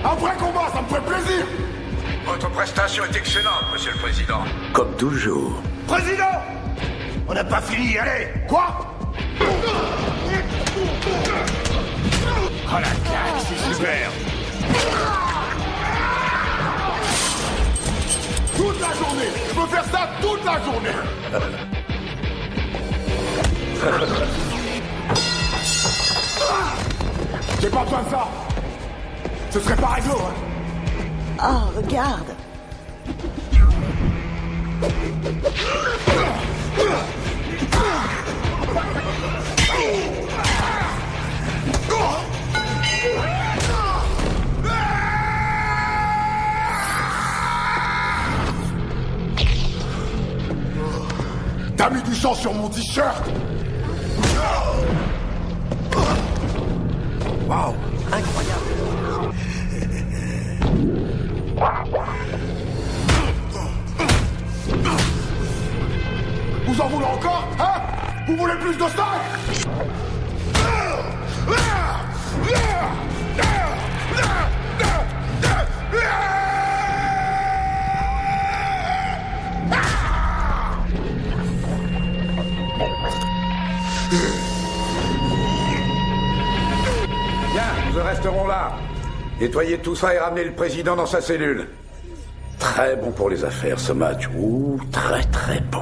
Un vrai combat, ça me ferait plaisir. Votre prestation est excellente, monsieur le président. Comme toujours. Président! On n'a pas fini, allez! Quoi? Oh la claque, c'est super! Toute la journée! Je peux faire ça toute la journée! J'ai pas besoin de ça! Ce serait pas réglo, hein! Oh, regarde! T'as mis du sang sur mon t-shirt! Waouh, incroyable. Vous en voulez encore, hein? Vous voulez plus de ça? Bien, nous resterons là. Nettoyez tout ça et ramenez le président dans sa cellule. Très bon pour les affaires, ce match. Ouh, très très bon.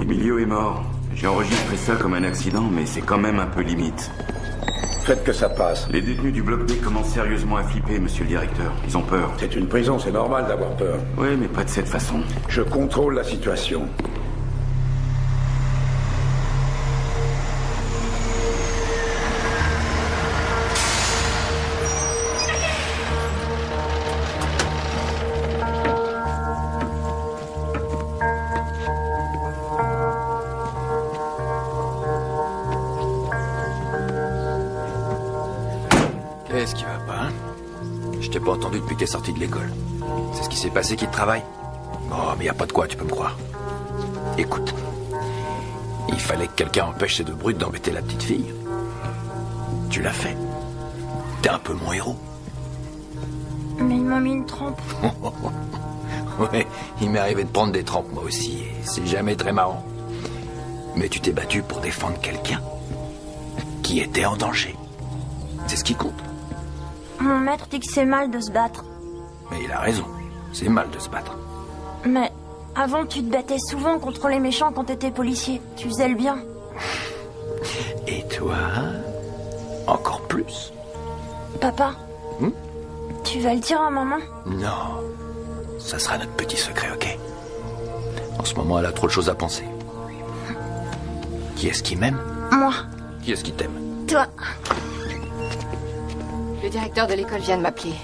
Emilio est mort. J'ai enregistré ça comme un accident, mais c'est quand même un peu limite. Faites que ça passe. Les détenus du bloc B commencent sérieusement à flipper, monsieur le directeur. Ils ont peur. C'est une prison, c'est normal d'avoir peur. Oui, mais pas de cette façon. Je contrôle la situation. Qu'est-ce qui va pas, hein? Je t'ai pas entendu depuis que t'es sorti de l'école. C'est ce qui s'est passé qui te travaille? Oh, mais y a pas de quoi, tu peux me croire. Écoute, il fallait que quelqu'un empêche ces deux brutes d'embêter la petite fille. Tu l'as fait. T'es un peu mon héros. Mais il m'a mis une trempe. Ouais, il m'est arrivé de prendre des trempes moi aussi, et c'est jamais très marrant. Mais tu t'es battu pour défendre quelqu'un qui était en danger. C'est ce qui compte. Mon maître dit que c'est mal de se battre. Mais il a raison, c'est mal de se battre. Mais avant, tu te battais souvent contre les méchants quand t'étais policier. Tu faisais le bien. Et toi, encore plus. Papa, tu vas le dire à maman? Non, ça sera notre petit secret, ok? En ce moment, elle a trop de choses à penser. Qui est-ce qui m'aime? Moi. Qui est-ce qui t'aime? Toi. Le directeur de l'école vient de m'appeler.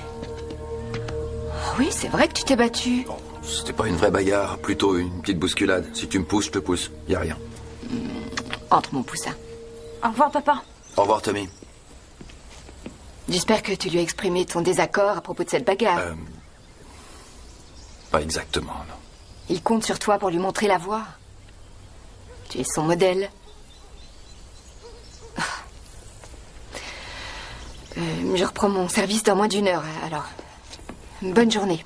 Oui, c'est vrai que tu t'es battu. Bon, c'était pas une vraie bagarre, plutôt une petite bousculade. Si tu me pousses, je te pousse. Y a rien. Entre mon poussin. Au revoir, papa. Au revoir, Tommy. J'espère que tu lui as exprimé ton désaccord à propos de cette bagarre. Pas exactement, non. Il compte sur toi pour lui montrer la voie. Tu es son modèle. Je reprends mon service dans moins d'1 heure, alors. Bonne journée.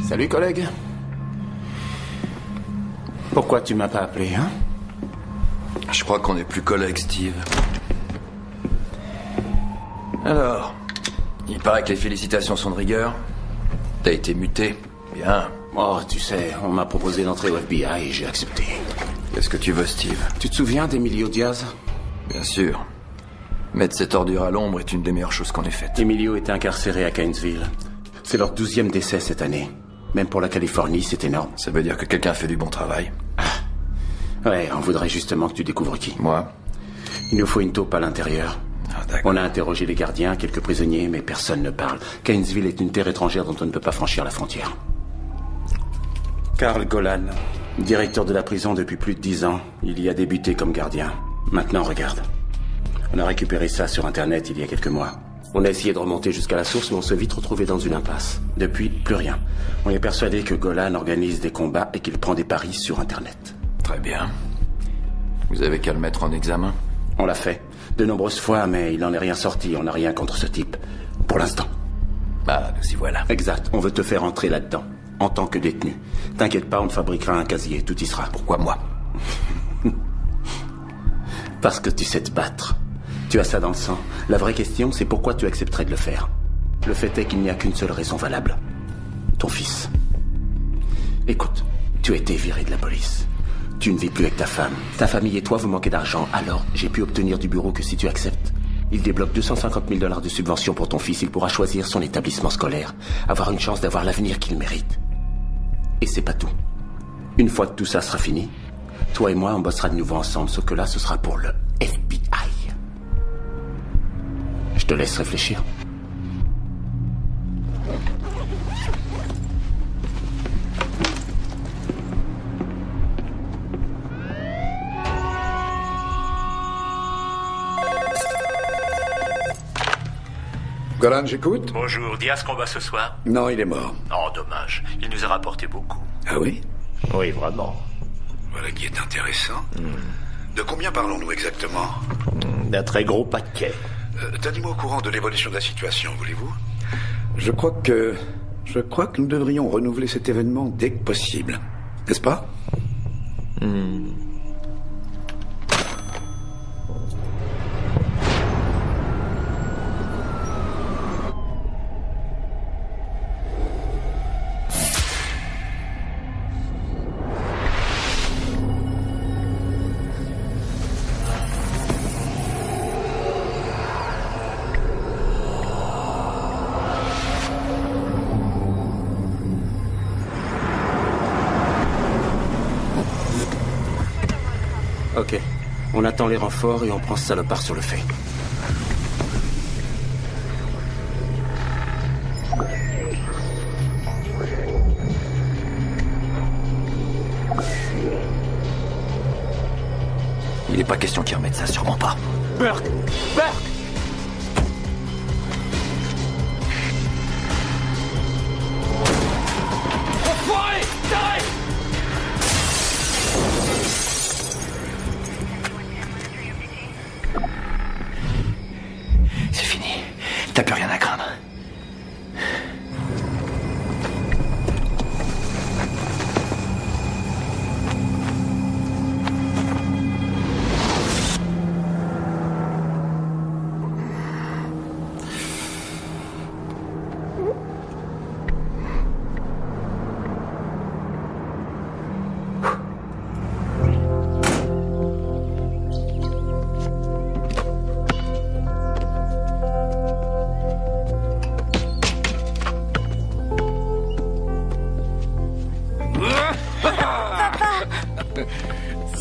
Salut, collègue. Pourquoi tu m'as pas appelé, hein? Je crois qu'on n'est plus collègues, Steve. Alors, il paraît que les félicitations sont de rigueur. T'as été muté. Bien. Oh, tu sais, on m'a proposé d'entrer au FBI et j'ai accepté. Qu'est-ce que tu veux, Steve? Tu te souviens d'Emilio Diaz? Bien sûr. Mettre cette ordure à l'ombre est une des meilleures choses qu'on ait faites. Emilio était incarcéré à Gainesville. C'est leur 12e décès cette année. Même pour la Californie, c'est énorme. Ça veut dire que quelqu'un fait du bon travail. Ouais, on voudrait justement que tu découvres qui. Moi? Il nous faut une taupe à l'intérieur. Ah, d'accord. On a interrogé les gardiens, quelques prisonniers, mais personne ne parle. Gainesville est une terre étrangère dont on ne peut pas franchir la frontière. Carl Golan, directeur de la prison depuis plus de 10 ans. Il y a débuté comme gardien. Maintenant, regarde. On a récupéré ça sur Internet il y a quelques mois. On a essayé de remonter jusqu'à la source, mais on s'est vite retrouvé dans une impasse. Depuis, plus rien. On est persuadé que Golan organise des combats et qu'il prend des paris sur Internet. Très bien. Vous avez qu'à le mettre en examen. On l'a fait. De nombreuses fois, mais il n'en est rien sorti. On n'a rien contre ce type. Pour l'instant. Ah, nous y voilà. Exact. On veut te faire entrer là-dedans. En tant que détenu. T'inquiète pas, on te fabriquera un casier. Tout y sera. Pourquoi moi? Parce que tu sais te battre. Tu as ça dans le sang. La vraie question, c'est pourquoi tu accepterais de le faire. Le fait est qu'il n'y a qu'une seule raison valable. Ton fils. Écoute, tu as été viré de la police. Tu ne vis plus avec ta femme. Ta famille et toi, vous manquez d'argent. Alors, j'ai pu obtenir du bureau que si tu acceptes, il débloque 250 000 $ de subvention pour ton fils. Il pourra choisir son établissement scolaire. Avoir une chance d'avoir l'avenir qu'il mérite. Et c'est pas tout. Une fois que tout ça sera fini, toi et moi, on bossera de nouveau ensemble. Sauf que là, ce sera pour le FBI. Je te laisse réfléchir. Golan, j'écoute. Bonjour, Diaz combat ce soir? Non, il est mort. Oh, dommage. Il nous a rapporté beaucoup. Ah oui? Oui, vraiment. Voilà qui est intéressant. De combien parlons-nous exactement? D'un très gros paquet. Tenez-moi au courant de l'évolution de la situation, voulez-vous? Je crois que nous devrions renouveler cet événement dès que possible. N'est-ce pas? Ok. On attend les renforts et on prend ce salopard sur le fait. Il n'est pas question qu'ils remettent ça, sûrement pas. Burke! Burke! Enfoiré! T'arrêtes! C'est fini. T'as plus rien à craindre.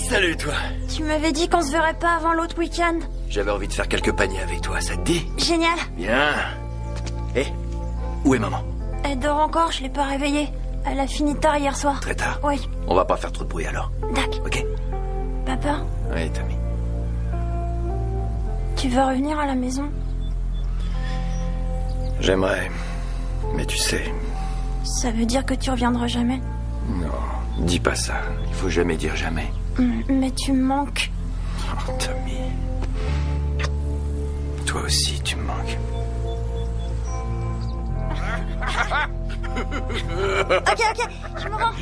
Salut, toi. Tu m'avais dit qu'on se verrait pas avant l'autre week-end. J'avais envie de faire quelques paniers avec toi, ça te dit? Génial. Bien. Eh, où est maman? Elle dort encore, je l'ai pas réveillée. Elle a fini tard hier soir. Très tard? Oui. On va pas faire trop de bruit alors. D'accord. Ok? Papa, Oui, Tommy. tu veux revenir à la maison? J'aimerais. Mais tu sais... Ça veut dire que tu reviendras jamais? Non, dis pas ça. Il faut jamais dire jamais. Mais tu me manques. Oh, Tommy. Toi aussi, tu me manques. Ok, je me rends.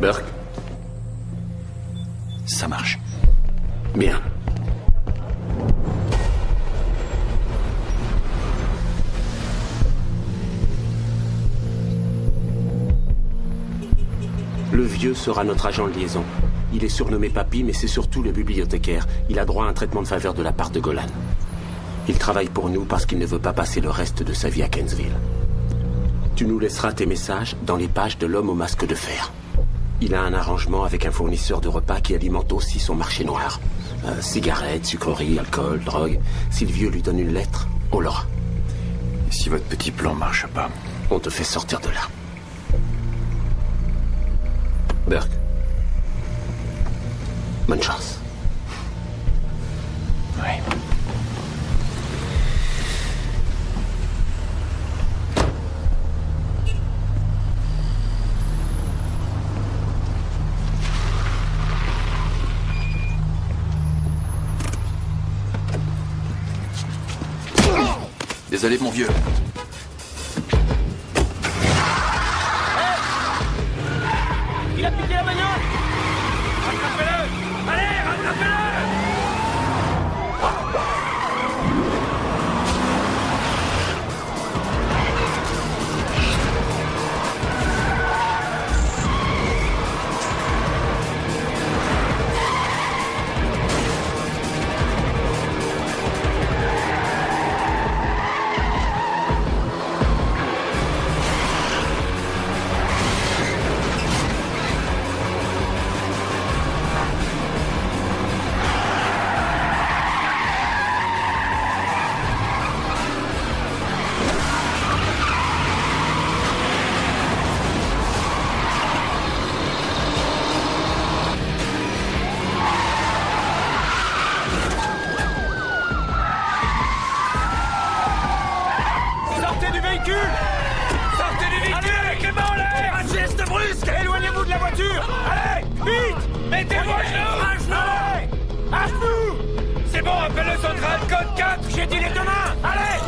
Burke? Ça marche. Bien. Le vieux sera notre agent de liaison. Il est surnommé Papy, mais c'est surtout le bibliothécaire. Il a droit à un traitement de faveur de la part de Golan. Il travaille pour nous parce qu'il ne veut pas passer le reste de sa vie à Kensville. Tu nous laisseras tes messages dans les pages de l'homme au masque de fer. Il a un arrangement avec un fournisseur de repas qui alimente aussi son marché noir. Cigarettes, sucreries, alcool, drogue. Si le vieux lui donne une lettre, on l'aura. Et si votre petit plan marche pas? On te fait sortir de là. Burke. Bonne chance. Ouais. Désolé, mon vieux. Il a piqué la bagnole! Rattrapez-le! Allez, rattrapez-le! Sortez du véhicule! Sortez du véhicule! Allez, avec les mains en l'air! Un geste brusque! Éloignez-vous de la voiture! Allez! Vite! Mettez-vous à genoux! À genoux! À genoux! C'est bon, appelle le central, code 4! J'ai dit les deux mains! Allez!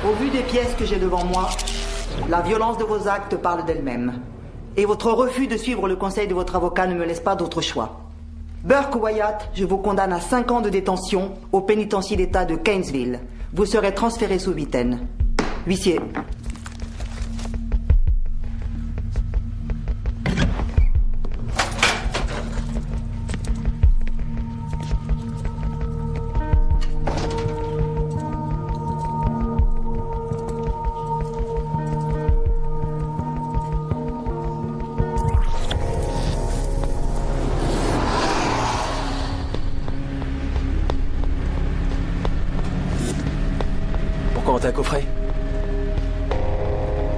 Au vu des pièces que j'ai devant moi, la violence de vos actes parle d'elle-même. Et votre refus de suivre le conseil de votre avocat ne me laisse pas d'autre choix. Burke Wyatt, je vous condamne à 5 ans de détention au pénitencier d'État de Gainesville. Vous serez transféré sous Vitaine. Huissier. Pourquoi on t'a coffré?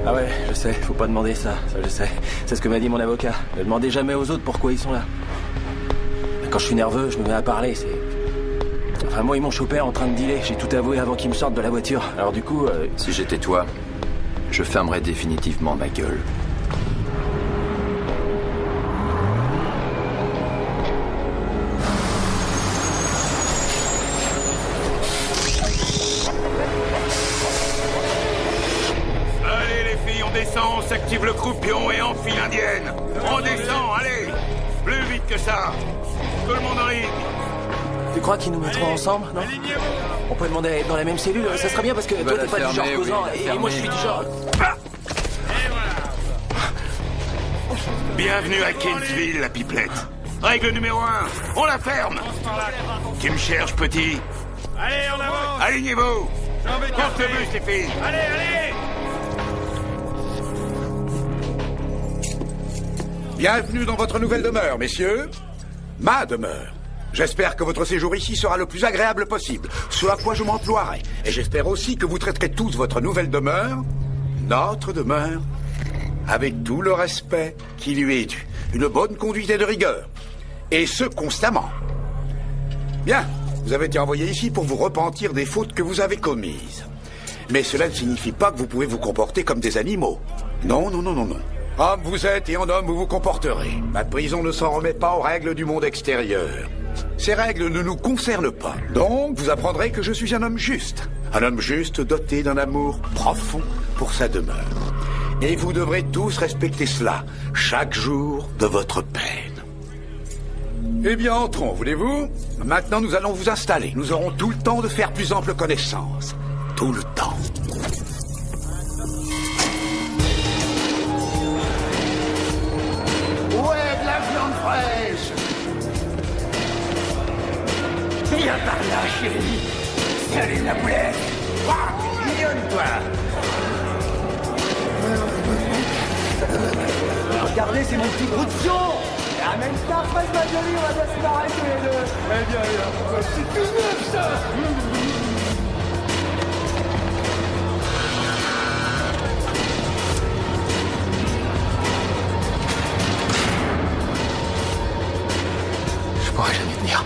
Ah ouais, je sais, faut pas demander ça, je sais. C'est ce que m'a dit mon avocat. Ne demandez jamais aux autres pourquoi ils sont là. Quand je suis nerveux, je me mets à parler, c'est... Enfin, moi, ils m'ont chopé en train de dealer. J'ai tout avoué avant qu'ils me sortent de la voiture. Alors du coup... Si j'étais toi, je fermerais définitivement ma gueule. On s'active le croupion et enfile l'indienne. On descend, allez. Plus vite que ça. Tout le monde en ligne. Tu crois qu'ils nous mettront ensemble, non? On peut demander à être dans la même cellule, ça serait bien parce que toi t'es pas du genre causant et moi je suis du genre... Bienvenue à Gainesville, la pipelette. Règle numéro 1, on la ferme. Tu me cherches, petit? Allez, en avant! Alignez-vous. Porte le bus, les filles. Allez, allez! Bienvenue dans votre nouvelle demeure, messieurs. Ma demeure. J'espère que votre séjour ici sera le plus agréable possible, ce à quoi je m'emploierai. Et j'espère aussi que vous traiterez tous votre nouvelle demeure, notre demeure, avec tout le respect qui lui est dû. Une bonne conduite et de rigueur. Et ce, constamment. Bien, vous avez été envoyé ici pour vous repentir des fautes que vous avez commises. Mais cela ne signifie pas que vous pouvez vous comporter comme des animaux. Non, non, non, non, non. Homme vous êtes et en homme vous vous comporterez. Ma prison ne s'en remet pas aux règles du monde extérieur. Ces règles ne nous concernent pas. Donc, vous apprendrez que je suis un homme juste. Un homme juste doté d'un amour profond pour sa demeure. Et vous devrez tous respecter cela, chaque jour de votre peine. Eh bien, entrons, voulez-vous? Maintenant, nous allons vous installer. Nous aurons tout le temps de faire plus ample connaissance. Tout le temps. Ouais, de la viande fraîche. Viens par là, chérie. Salut la poulette. Waouh, mignonne, toi. Regardez, c'est mon petit bout de fion. Ramène ta fraise, ma jolie, on va bien se marrer tous les deux. Eh bien, c'est tout neuf, ça. Je pourrais jamais tenir.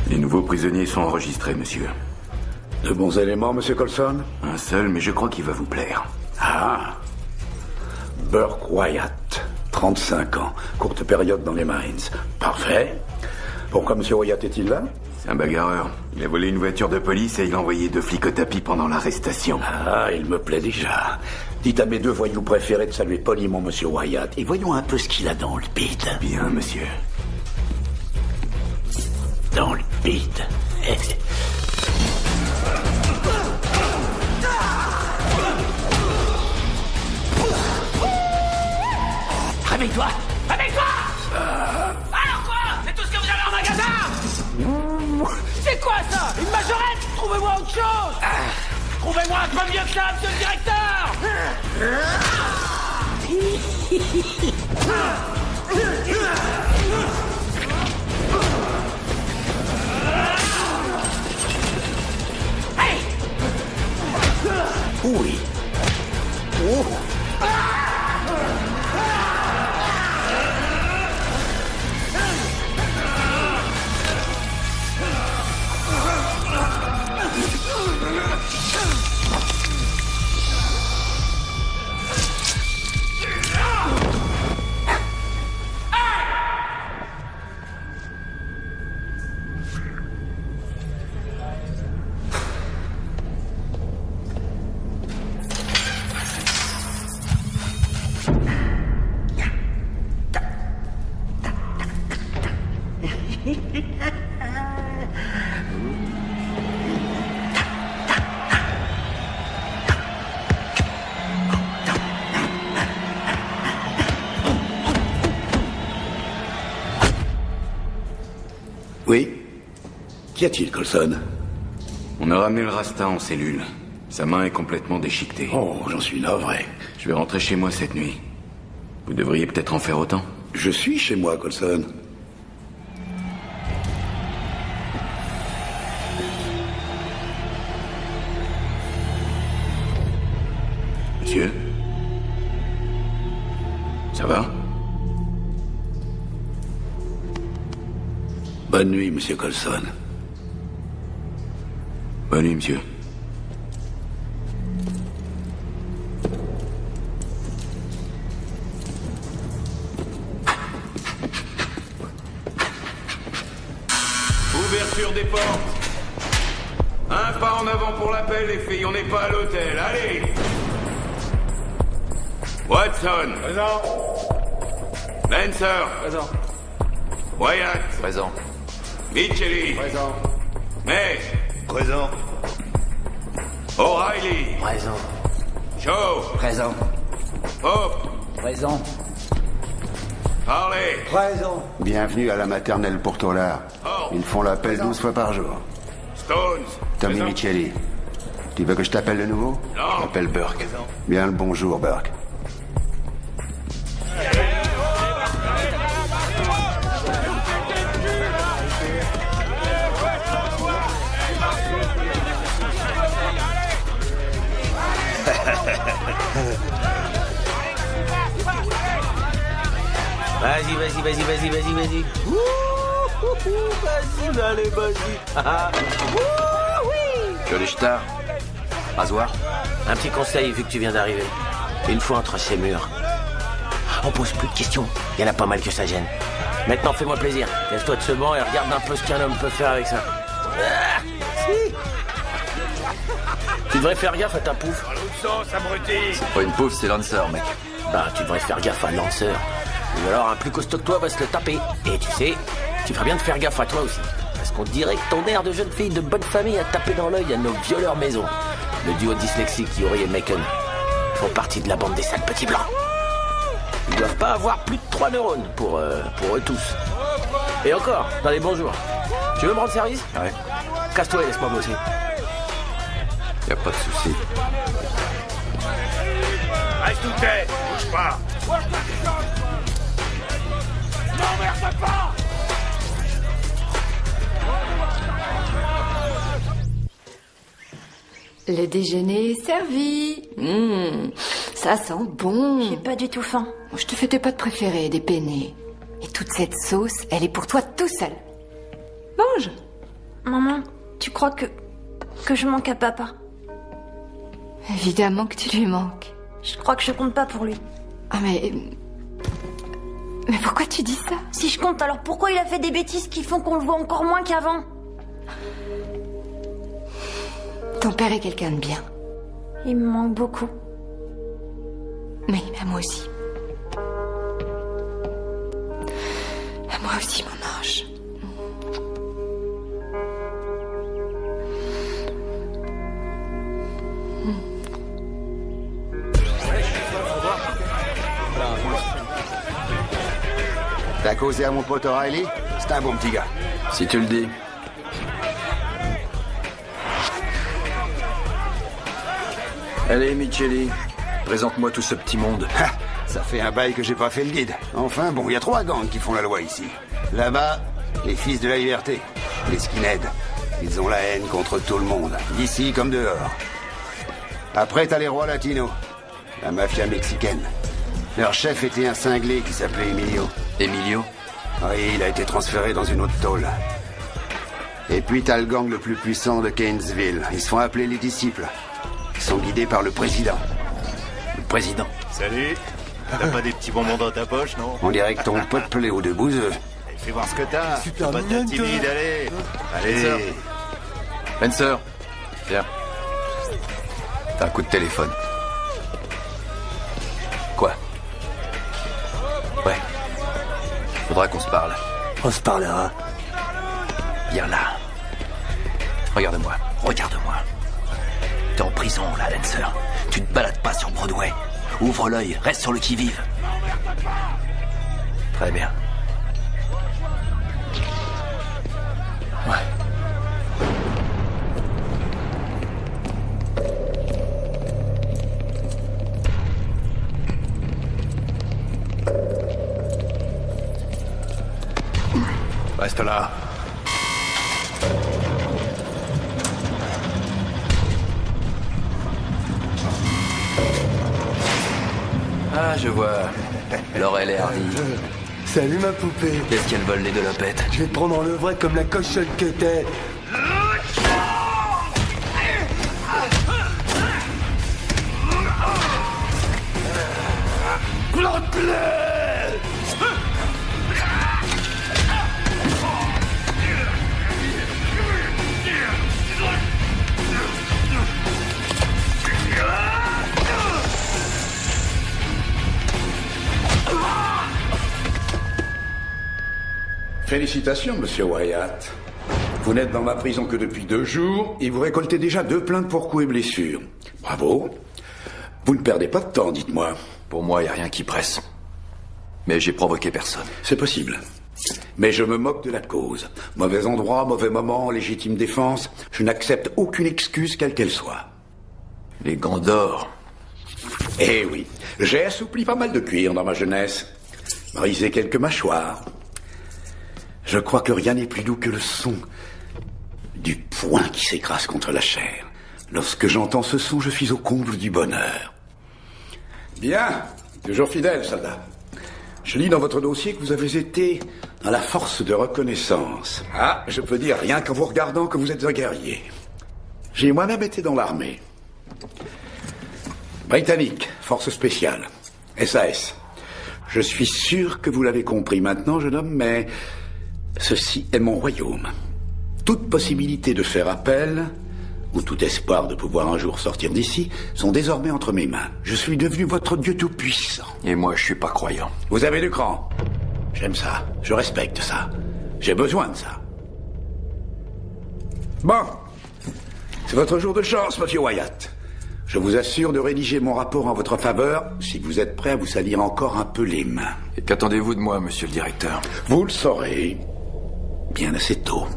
Les nouveaux prisonniers sont enregistrés, monsieur. De bons éléments, monsieur Coulson? Un seul, mais je crois qu'il va vous plaire. Ah. Burke Wyatt, 35 ans, courte période dans les Marines. Parfait. Pourquoi monsieur Wyatt est-il là? C'est un bagarreur. Il a volé une voiture de police et il a envoyé 2 flics au tapis pendant l'arrestation. Ah, il me plaît déjà. Dites à mes 2 voyous préférés de saluer poliment monsieur Wyatt et voyons un peu ce qu'il a dans le bide. Bien, monsieur. Dans le bide. Réveille-toi! Réveille-toi! Alors quoi? C'est tout ce que vous avez en magasin? C'est quoi ça? Une majorette? Trouvez-moi autre chose! Trouvez-moi un peu mieux que ça, monsieur le directeur! Hey! Oui. Oh. Oui? Qu'y a-t-il, Coulson? On a ramené le Rasta en cellule. Sa main est complètement déchiquetée. Oh, j'en suis navré. Je vais rentrer chez moi cette nuit. Vous devriez peut-être en faire autant. Je suis chez moi, Coulson. Monsieur? Ça va? Bonne nuit, monsieur Coulson. Bonne nuit, monsieur. Ouverture des portes. Un pas en avant pour l'appel, les filles, on n'est pas à l'hôtel. Allez! Watson. Présent. Lancer. Présent. Wyatt. Présent. Micheli. Présent. May. Présent. O'Reilly. Présent. Shaw. Présent. Pope. Présent. Harley. Présent. Bienvenue à la maternelle pour Tollard. Ils font l'appel 12 fois par jour. Stones. Tommy Présent. Micheli. Tu veux que je t'appelle de nouveau? Non. Je t'appelle Burke. Bien le bonjour, Burke. Vas-y. Vas-y, allez, vas-y. Jolie star. Rasoir. Un petit conseil vu que tu viens d'arriver. Une fois entre ces murs, on pose plus de questions. Il y en a pas mal que ça gêne. Maintenant, fais-moi plaisir. Lève-toi de ce banc et regarde un peu ce qu'un homme peut faire avec ça. Ah, si. Tu devrais faire gaffe à ta pouffe. Dans l'autre sens, abruti. C'est pas une pauvre, c'est Lancer, mec. Bah, tu devrais faire gaffe à Lancer. Ou alors un plus costaud que toi va se le taper. Et tu sais, tu ferais bien de faire gaffe à toi aussi. Parce qu'on dirait que ton air de jeune fille de bonne famille a tapé dans l'œil à nos violeurs maison. Le duo dyslexique Yuri et Macon font partie de la bande des sales petits blancs. Ils doivent pas avoir plus de 3 neurones pour eux tous. Et encore, dans les bons jours. Tu veux me rendre service? Ouais. Casse-toi et laisse-moi bosser. Y a pas de souci. Reste où t'es, bouge pas. N'emmerde pas. Le déjeuner est servi. Ça sent bon. J'ai pas du tout faim. Je te fais tes pâtes préférées, des penne. Et toute cette sauce, elle est pour toi tout seul. Mange. Maman, tu crois que je manque à papa? Évidemment que tu lui manques. Je crois que je compte pas pour lui. Ah mais pourquoi tu dis ça? Si je compte, alors pourquoi il a fait des bêtises qui font qu'on le voit encore moins qu'avant? Ton père est quelqu'un de bien. Il me manque beaucoup. Mais à moi aussi. À moi aussi, mon ange. T'as causé à mon pote O'Reilly? C'est un bon petit gars. Si tu le dis. Allez, Micheli, présente-moi tout ce petit monde. Ha, ça fait un bail que j'ai pas fait le guide. Enfin, bon, il y a 3 gangs qui font la loi ici. Là-bas, les fils de la liberté, les skinheads. Ils ont la haine contre tout le monde, d'ici comme dehors. Après, t'as les rois latinos, la mafia mexicaine. Leur chef était un cinglé qui s'appelait Emilio. Emilio? Oui, il a été transféré dans une autre tôle. Et puis t'as le gang le plus puissant de Gainesville. Ils se font appeler les disciples. Ils sont guidés par le président. Le président? Salut. T'as pas des petits bonbons dans ta poche, non? On dirait que ton pote plaît aux 2 bouseux. Fais voir ce que t'as. Super pas de timide, allez. Allez. Spencer, viens. T'as un coup de téléphone. Quoi? Ouais. Faudra qu'on se parle. On se parlera. Viens là. Regarde-moi. Regarde-moi. T'es en prison, là, Lancer. Tu te balades pas sur Broadway. Ouvre l'œil, reste sur le qui-vive. Très bien. Ouais. Reste là. Ah, je vois. Laurel et Hardy. Salut ma poupée. Qu'est-ce qu'elle vole les 2 lopettes? Je vais te prendre en levrette comme la cochonne que t'es. Plante-les! Félicitations, monsieur Wyatt. Vous n'êtes dans ma prison que depuis 2 jours et vous récoltez déjà 2 plaintes pour coups et blessures. Bravo. Vous ne perdez pas de temps, dites-moi. Pour moi, il n'y a rien qui presse. Mais j'ai provoqué personne. C'est possible. Mais je me moque de la cause. Mauvais endroit, mauvais moment, légitime défense. Je n'accepte aucune excuse, quelle qu'elle soit. Les gants d'or. Eh oui, j'ai assoupli pas mal de cuir dans ma jeunesse. Brisé quelques mâchoires. Je crois que rien n'est plus doux que le son du poing qui s'écrase contre la chair. Lorsque j'entends ce son, je suis au comble du bonheur. Bien, toujours fidèle, soldat. Je lis dans votre dossier que vous avez été dans la force de reconnaissance. Ah, je peux dire rien qu'en vous regardant que vous êtes un guerrier. J'ai moi-même été dans l'armée. Britannique, force spéciale, SAS. Je suis sûr que vous l'avez compris maintenant, jeune homme, mais ceci est mon royaume. Toute possibilité de faire appel ou tout espoir de pouvoir un jour sortir d'ici, sont désormais entre mes mains. Je suis devenu votre Dieu tout-puissant. Et moi, je suis pas croyant. Vous avez du cran. J'aime ça. Je respecte ça. J'ai besoin de ça. Bon. C'est votre jour de chance, monsieur Wyatt. Je vous assure de rédiger mon rapport en votre faveur si vous êtes prêt à vous salir encore un peu les mains. Et qu'attendez-vous de moi, monsieur le directeur? Vous le saurez. Bien assez tôt.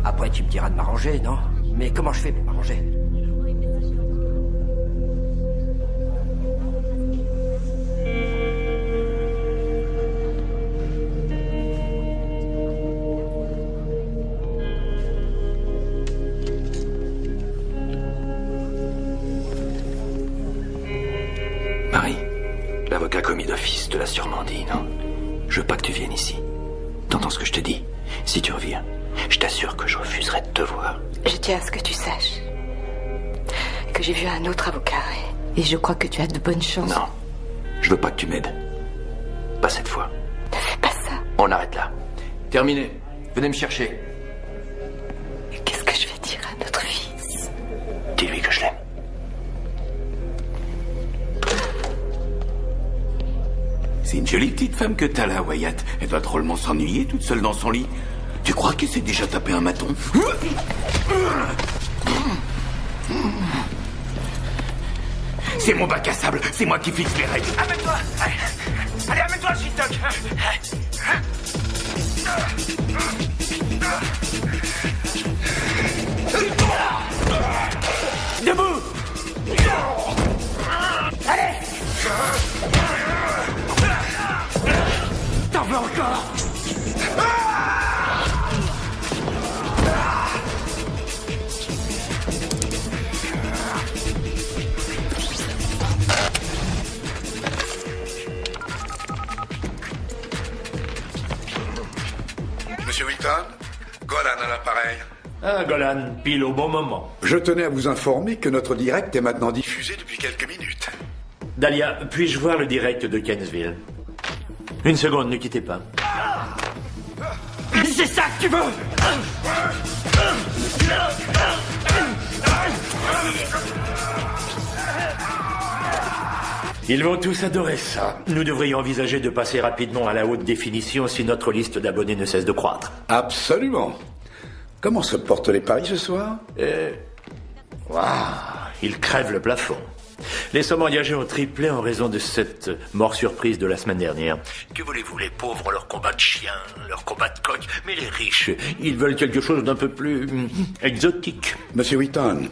Après, tu me diras de m'arranger, non? Mais comment je fais pour m'arranger? Marie, l'avocat commis d'office te l'a sûrement dit, non? Je veux pas que tu viennes ici. T'entends ce que je te dis? Si tu reviens, je t'assure que je refuserai de te voir. Je tiens à ce que tu saches que j'ai vu un autre avocat et je crois que tu as de bonnes chances. Non, je veux pas que tu m'aides. Pas cette fois. Ne fais pas ça. On arrête là. Terminé. Venez me chercher. Qu'est-ce que je vais dire à notre fils? Dis-lui que je l'aime. C'est une jolie petite femme que t'as là, Wyatt. Elle doit drôlement s'ennuyer toute seule dans son lit. Tu crois qu'elle s'est déjà tapé un maton? C'est mon bac à sable, c'est moi qui fixe les règles. Amène-toi! Allez, amène-toi, Shintok! Debout! Allez! T'en veux encore? Monsieur Wilton, Golan à l'appareil. Ah, Golan, pile au bon moment. Je tenais à vous informer que notre direct est maintenant diffusé depuis quelques minutes. Dahlia, puis-je voir le direct de Kensville? Une seconde, ne quittez pas. C'est ça que tu veux? Ils vont tous adorer ça. Nous devrions envisager de passer rapidement à la haute définition si notre liste d'abonnés ne cesse de croître. Absolument. Comment se portent les paris ce soir? Ils crèvent le plafond. Les sommes engagées ont triplé en raison de cette mort surprise de la semaine dernière. Que voulez-vous, les pauvres ont leur combat de chien, leur combat de coq, mais les riches, ils veulent quelque chose d'un peu plus exotique. Monsieur Wheaton,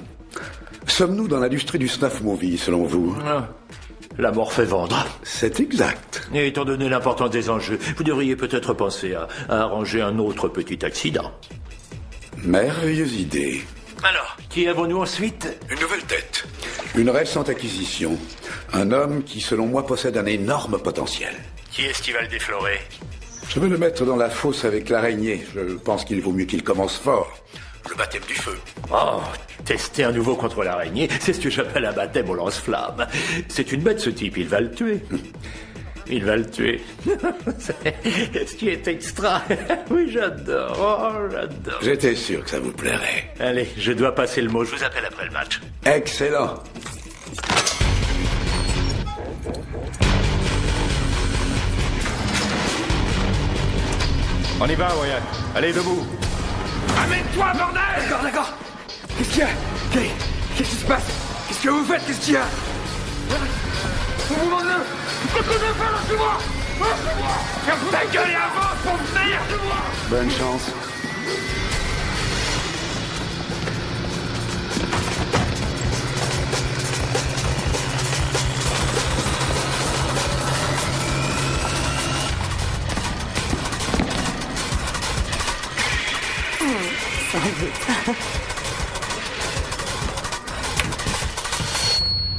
sommes-nous dans l'industrie du snuff movie, selon vous? La mort fait vendre. C'est exact. Et étant donné l'importance des enjeux, vous devriez peut-être penser à arranger un autre petit accident. Merveilleuse idée. Alors, qui avons-nous ensuite? Une nouvelle tête. Une récente acquisition. Un homme qui, selon moi, possède un énorme potentiel. Qui est-ce qui va le déflorer? Je veux le mettre dans la fosse avec l'araignée. Je pense qu'il vaut mieux qu'il commence fort. Le baptême du feu. Oh, tester un nouveau contre l'araignée, c'est ce que j'appelle un baptême au lance-flamme. C'est une bête, ce type, il va le tuer. Il va le tuer. Ce qui est extra. Oui, j'adore. Oh, j'adore. J'étais sûr que ça vous plairait. Allez, je dois passer le mot. Je vous appelle après le match. Excellent. On y va, Wyatt. Allez, debout. Amène-toi, bordel! D'accord. Qu'est-ce qu'il y a? Qu'est-ce qui se passe? Qu'est-ce que vous faites? Qu'est-ce qu'il y a? Vous demandez-le! Qu'est-ce que je vais faire, lâchez-moi! Lâchez-moi! Ferme ta gueule et avance pour venir! Bonne chance.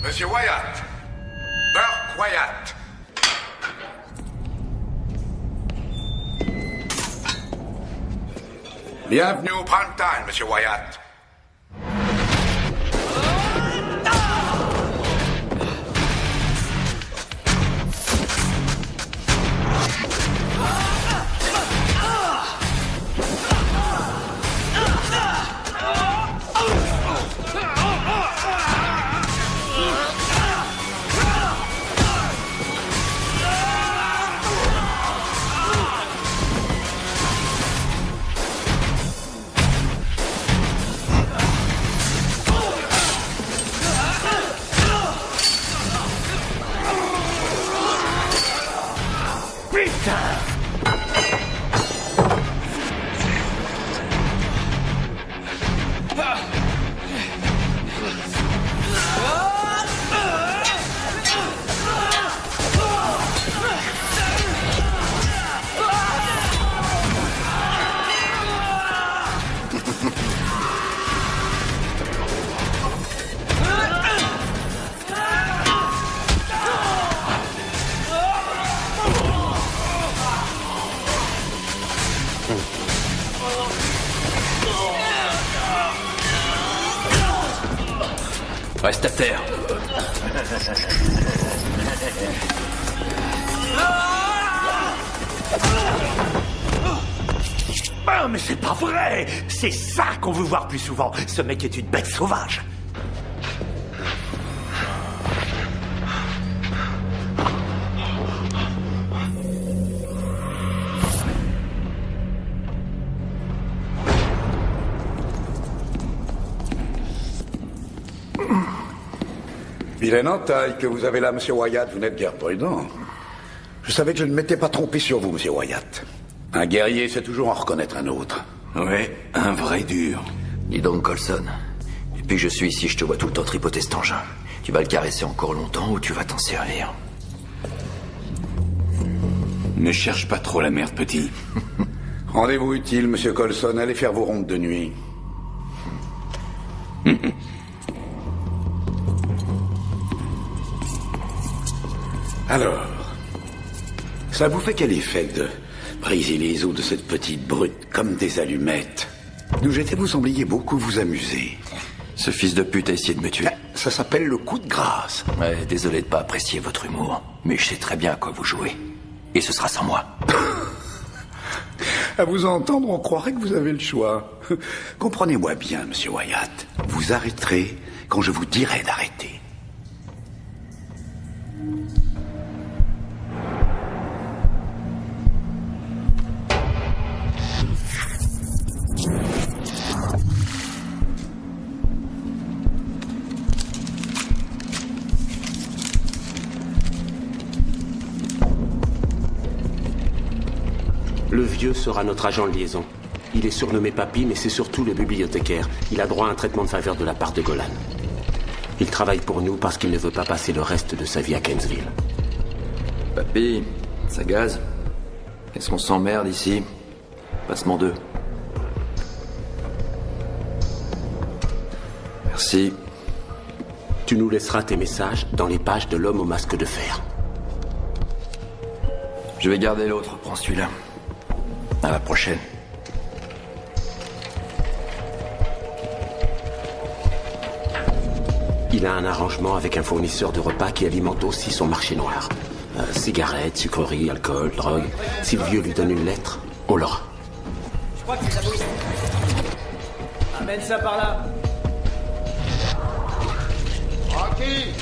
Monsieur Wyatt. Burke Wyatt. Bienvenue au prime time, Monsieur Wyatt. Ah, mais c'est pas vrai! C'est ça qu'on veut voir plus souvent. Ce mec est une bête sauvage. Vilaine entaille que vous avez là, Monsieur Wyatt. Vous n'êtes guère prudent. Je savais que je ne m'étais pas trompé sur vous, Monsieur Wyatt. Un guerrier sait toujours en reconnaître un autre. Ouais, un vrai dur. Dis donc, Coulson. Depuis que je suis ici, je te vois tout le temps tripoter cet engin. Tu vas le caresser encore longtemps ou tu vas t'en servir? Ne cherche pas trop la merde, petit. Rendez-vous utile, Monsieur Coulson. Allez faire vos rondes de nuit. Alors, ça vous fait quel effet de briser les os de cette petite brute comme des allumettes? D'où j'étais, vous sembliez beaucoup vous amuser. Ce fils de pute a essayé de me tuer. Ça s'appelle le coup de grâce. Ouais, désolé de pas apprécier votre humour, mais je sais très bien à quoi vous jouez. Et ce sera sans moi. À vous entendre, on croirait que vous avez le choix. Comprenez-moi bien, Monsieur Wyatt. Vous arrêterez quand je vous dirai d'arrêter. Le vieux sera notre agent de liaison. Il est surnommé Papy, mais c'est surtout le bibliothécaire. Il a droit à un traitement de faveur de la part de Golan. Il travaille pour nous parce qu'il ne veut pas passer le reste de sa vie à Kensville. Papy, ça gaze. Est-ce qu'on s'emmerde ici? Passement 2. Merci. Tu nous laisseras tes messages dans les pages de l'homme au masque de fer. Je vais garder l'autre, prends celui-là. À la prochaine. Il a un arrangement avec un fournisseur de repas qui alimente aussi son marché noir. Cigarettes, sucreries, alcool, drogue. Si le vieux lui donne une lettre, on l'aura. Je crois que c'est la bouille. Amène ça par là. Tranquille.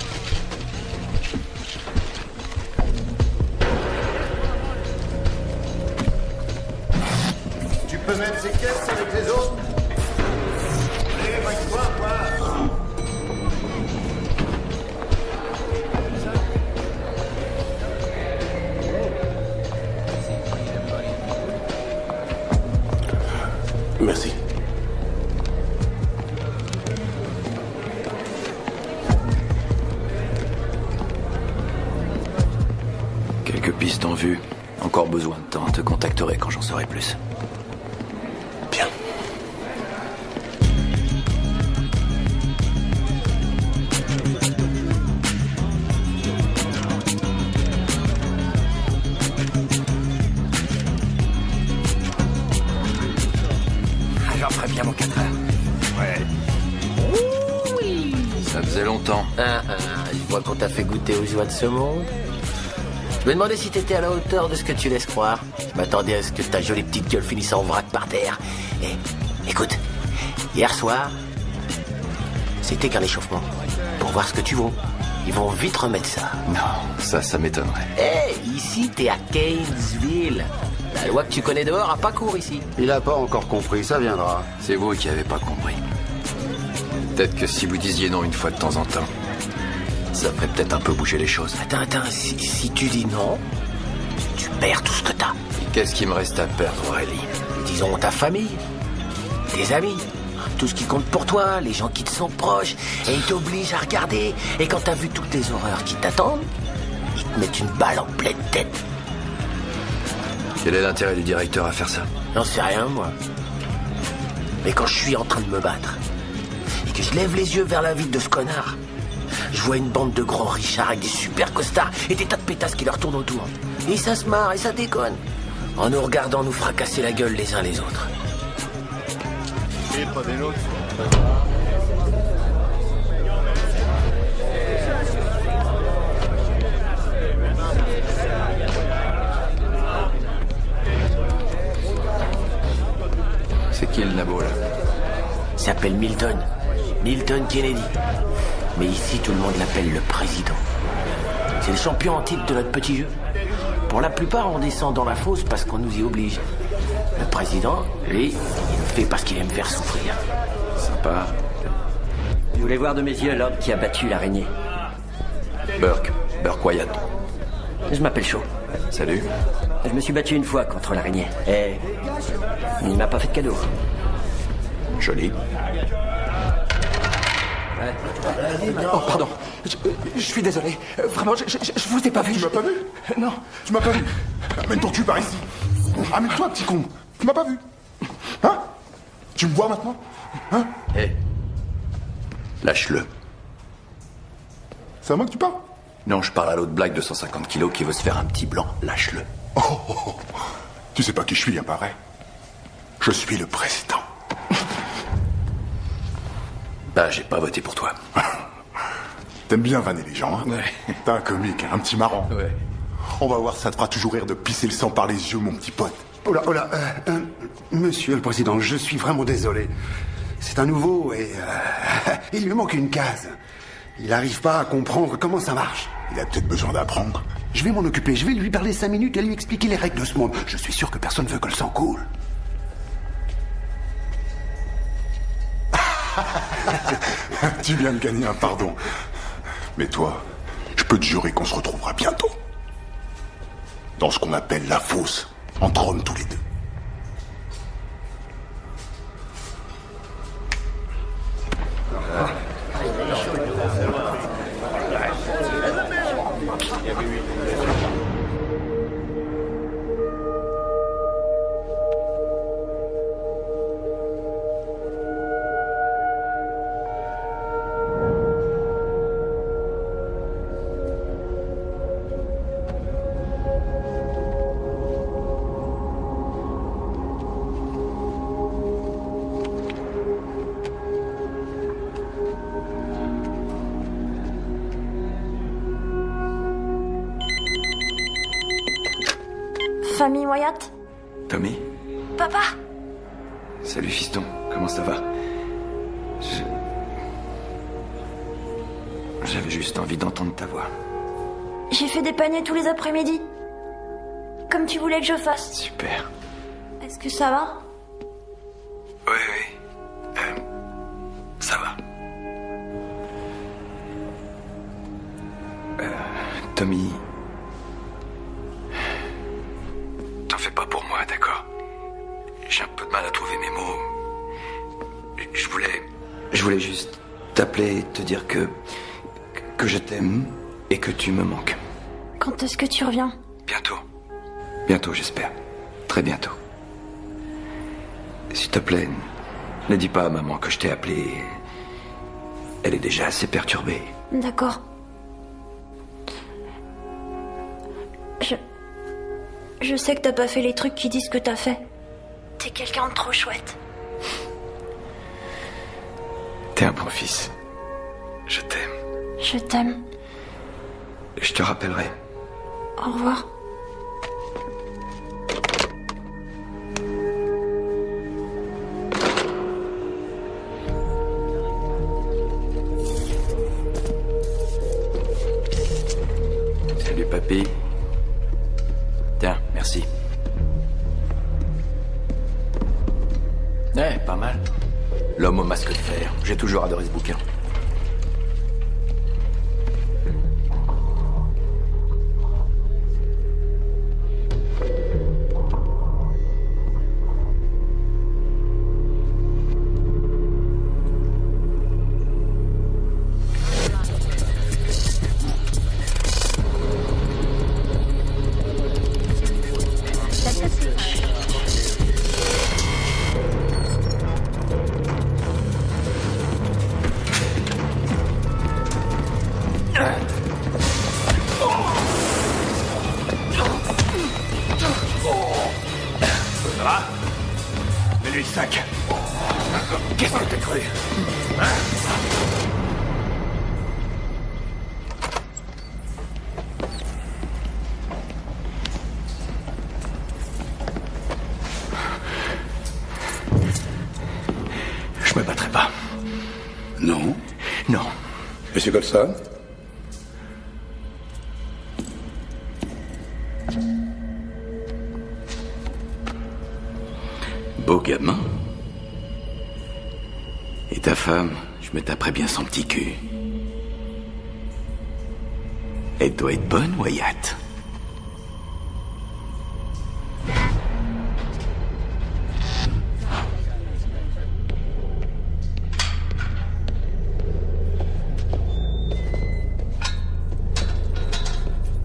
Tu peux mettre ces caisses avec les autres? Allez, braque-toi, quoi. Merci. Quelques pistes en vue. Encore besoin de temps. Te contacterai quand j'en saurai plus. Bien. J'en ferai bien mon 4 heures. Ouais. Oui. Ça faisait longtemps. Je vois qu'on t'a fait goûter aux joies de ce monde. Je me demandais si t'étais à la hauteur de ce que tu laisses croire. Je m'attendais à ce que ta jolie petite gueule finisse en vrac par terre. Et écoute, hier soir, c'était qu'un échauffement. Pour voir ce que tu vaux. Ils vont vite remettre ça. Non, ça m'étonnerait. Ici, t'es à Kensville. La loi que tu connais dehors a pas cours ici. Il a pas encore compris, ça viendra. C'est vous qui avez pas compris. Peut-être que si vous disiez non une fois de temps en temps, ça ferait peut-être un peu bouger les choses. Attends, si tu dis non, tu perds tout ce que t'as. Qu'est-ce qui me reste à perdre, Aurélie? Disons ta famille, tes amis, tout ce qui compte pour toi, les gens qui te sont proches, et ils t'obligent à regarder. Et quand t'as vu toutes les horreurs qui t'attendent, ils te mettent une balle en pleine tête. Quel est l'intérêt du directeur à faire ça? J'en sais rien, moi. Mais quand je suis en train de me battre, et que je lève les yeux vers la ville de ce connard, je vois une bande de grands richards avec des super costards et des tas de pétasses qui leur tournent autour. Et ça se marre et ça déconne. En nous regardant nous fracasser la gueule les uns les autres. Et pas des nôtres. s'appelle Milton. Milton Kennedy. Mais ici, tout le monde l'appelle le président. C'est le champion en titre de notre petit jeu. Pour la plupart, on descend dans la fosse parce qu'on nous y oblige. Le président, lui, il le fait parce qu'il aime faire souffrir. Sympa. Je voulais voir de mes yeux l'homme qui a battu l'araignée. Burke Wyatt. Je m'appelle Shaw. Salut. Je me suis battu une fois contre l'araignée. Et il m'a pas fait de cadeau. Joli. Oh, pardon. Je suis désolé. Vraiment, je vous ai pas vu. Tu m'as pas vu? Non. Tu m'as pas vu? Amène ton cul par ici. Amène-toi, petit con. Tu m'as pas vu? Hein? Tu me vois maintenant? Hein? Hé. Lâche-le. C'est à moi que tu parles? Non, je parle à l'autre blague de 150 kilos qui veut se faire un petit blanc. Lâche-le. Oh. Tu sais pas qui je suis, hein, pareil. Je suis le président. Bah, j'ai pas voté pour toi. T'aimes bien vanner les gens, hein? Ouais. T'es un comique, hein, un petit marrant. Ouais. On va voir, ça te fera toujours rire de pisser le sang par les yeux, mon petit pote. Oh là, monsieur le président, je suis vraiment désolé. C'est un nouveau et il lui manque une case. Il n'arrive pas à comprendre comment ça marche. Il a peut-être besoin d'apprendre. Je vais m'en occuper, je vais lui parler 5 minutes et lui expliquer les règles de ce monde. Je suis sûr que personne ne veut que le sang coule. Tu viens de gagner un pardon. Mais toi, je peux te jurer qu'on se retrouvera bientôt. Dans ce qu'on appelle la fosse, entre hommes tous les deux. Famille Wyatt? Tommy? Papa? Salut fiston, comment ça va? J'avais juste envie d'entendre ta voix. J'ai fait des paniers tous les après-midi. Comme tu voulais que je fasse. Super. Est-ce que ça va? Oui. Ça va. Tommy... T'en fais pas pour moi, d'accord? J'ai un peu de mal à trouver mes mots. Je voulais juste t'appeler et te dire que je t'aime et que tu me manques. Quand est-ce que tu reviens? Bientôt. Bientôt, j'espère. Très bientôt. S'il te plaît, ne dis pas à maman que je t'ai appelé. Elle est déjà assez perturbée. D'accord. Je sais que t'as pas fait les trucs qui disent que t'as fait. T'es quelqu'un de trop chouette. T'es un bon fils. Je t'aime. Je t'aime. Je te rappellerai. Au revoir. Salut papy. Tiens, merci. Eh, pas mal. L'homme au masque de fer. J'ai toujours adoré ce bouquin. Mets-lui le sac. Qu'est-ce que t'as cru? Je me battrai pas. Monsieur Golson? Beau gamin. Et ta femme, je me taperais bien son petit cul. Elle doit être bonne, Wyatt.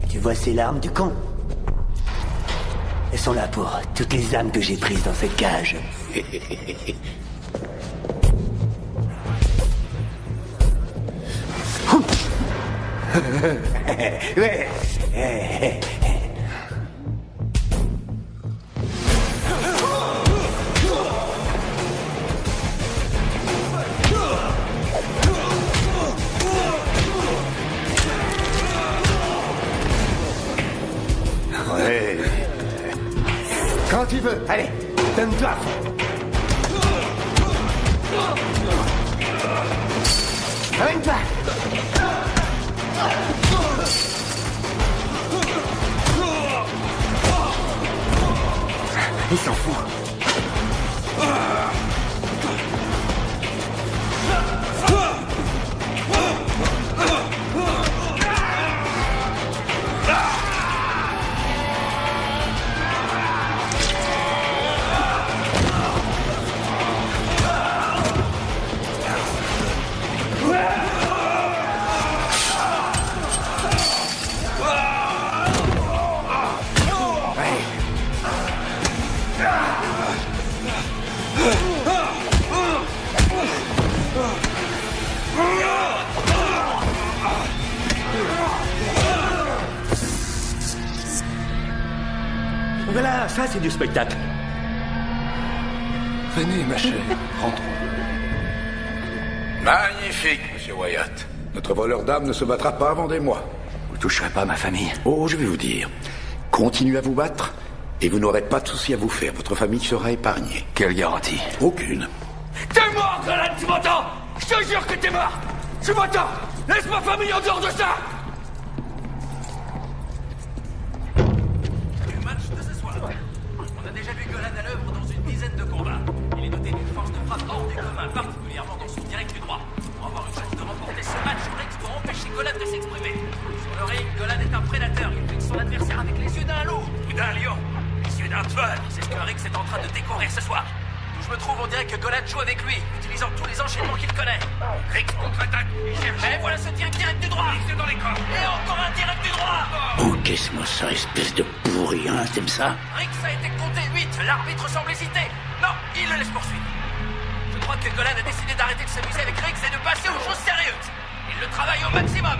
Tu vois ces larmes du con? Elles sont là pour toutes les âmes que j'ai prises dans cette cage. Ouais. Ouais. Quand tu veux, allez, donne-toi. Amène-toi. Il s'en fout. Voilà, ça c'est du spectacle. Venez, ma chère, rentrons. Magnifique, monsieur Wyatt. Notre voleur d'âme ne se battra pas avant des mois. Vous toucherez pas ma famille. Oh, je vais vous dire. Continuez à vous battre et vous n'aurez pas de soucis à vous faire. Votre famille sera épargnée. Quelle garantie? Aucune. T'es mort, Golan, tu m'entends? Je te jure que t'es mort. Tu m'entends? Laisse ma famille en dehors de ça. Le match de ce soir. On a déjà vu Golan à l'œuvre dans une dizaine de combats. Il est doté d'une force de frappe hors du commun, particulièrement dans son direct droit. Pour avoir une chance de remporter ce match, Rex doit empêcher Golan de s'exprimer. Sur le ring, Golan est un prédateur. Il fixe son adversaire avec les yeux d'un loup ou d'un lion. Les yeux d'un tueur. C'est ce que Rex est en train de découvrir ce soir. Où je me trouve, on dirait que Golan joue avec lui, utilisant tous les enchaînements qu'il connaît. Rex contre-attaque. Il cherche. Et voilà ce direct du droit. Il dans les corps. Et encore un direct du droit. Encaisse-moi ça, espèce de pourri, hein, t'aimes ça? Rex a été compté 8. L'arbitre semble hésiter. Non, il le laisse poursuivre. Je crois que Golan a décidé d'arrêter de s'amuser avec Rex et de passer aux choses sérieuses. Il le travaille au maximum.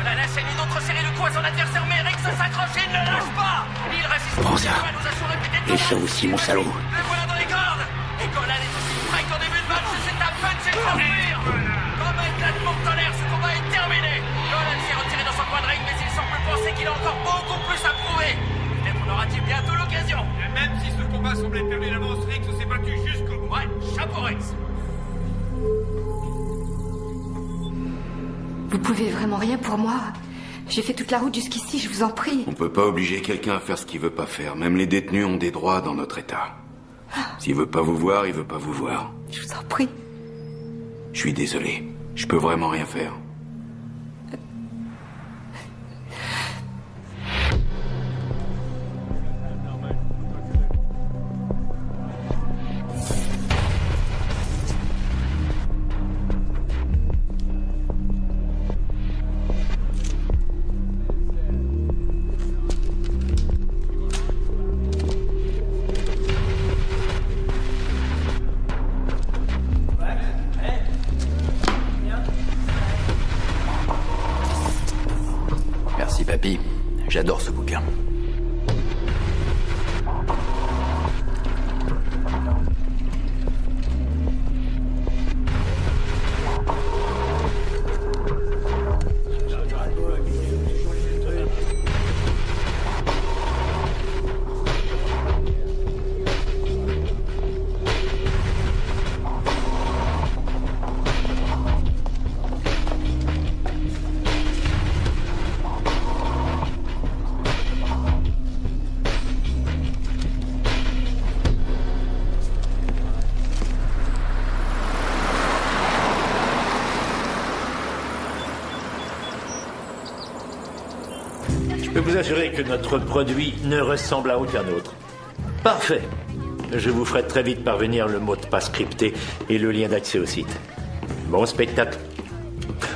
Golan enseigne une autre série de coups à son adversaire, mais Rex s'accroche et il ne lâche pas. Il résiste. Prends ça. Et ça aussi, mon salaud. Le voilà dans les cordes. Et Golan est aussi prêt qu'en début de match, c'est à peine s'est s'enfuir. Comme un éclatement de tonnerre, ce combat est terminé. Golan s'est retiré dans son coin de ring, mais il semble penser qu'il a encore beaucoup plus à prouver. Peut-être en aura-t-il bientôt l'occasion. Et même si ce combat semblait perdu d'avance, Rex s'est battu jusqu'au bout. Ouais, chapeau Rex. Vous pouvez vraiment rien pour moi? J'ai fait toute la route jusqu'ici, je vous en prie. On peut pas obliger quelqu'un à faire ce qu'il veut pas faire. Même les détenus ont des droits dans notre état. S'il veut pas vous voir, il veut pas vous voir. Je vous en prie. Je suis désolé. Je peux vraiment rien faire. Merci, papy. J'adore ce bouquin. peux vous assurer que notre produit ne ressemble à aucun autre. Parfait. Je vous ferai très vite parvenir le mot de passe crypté et le lien d'accès au site. Bon spectacle.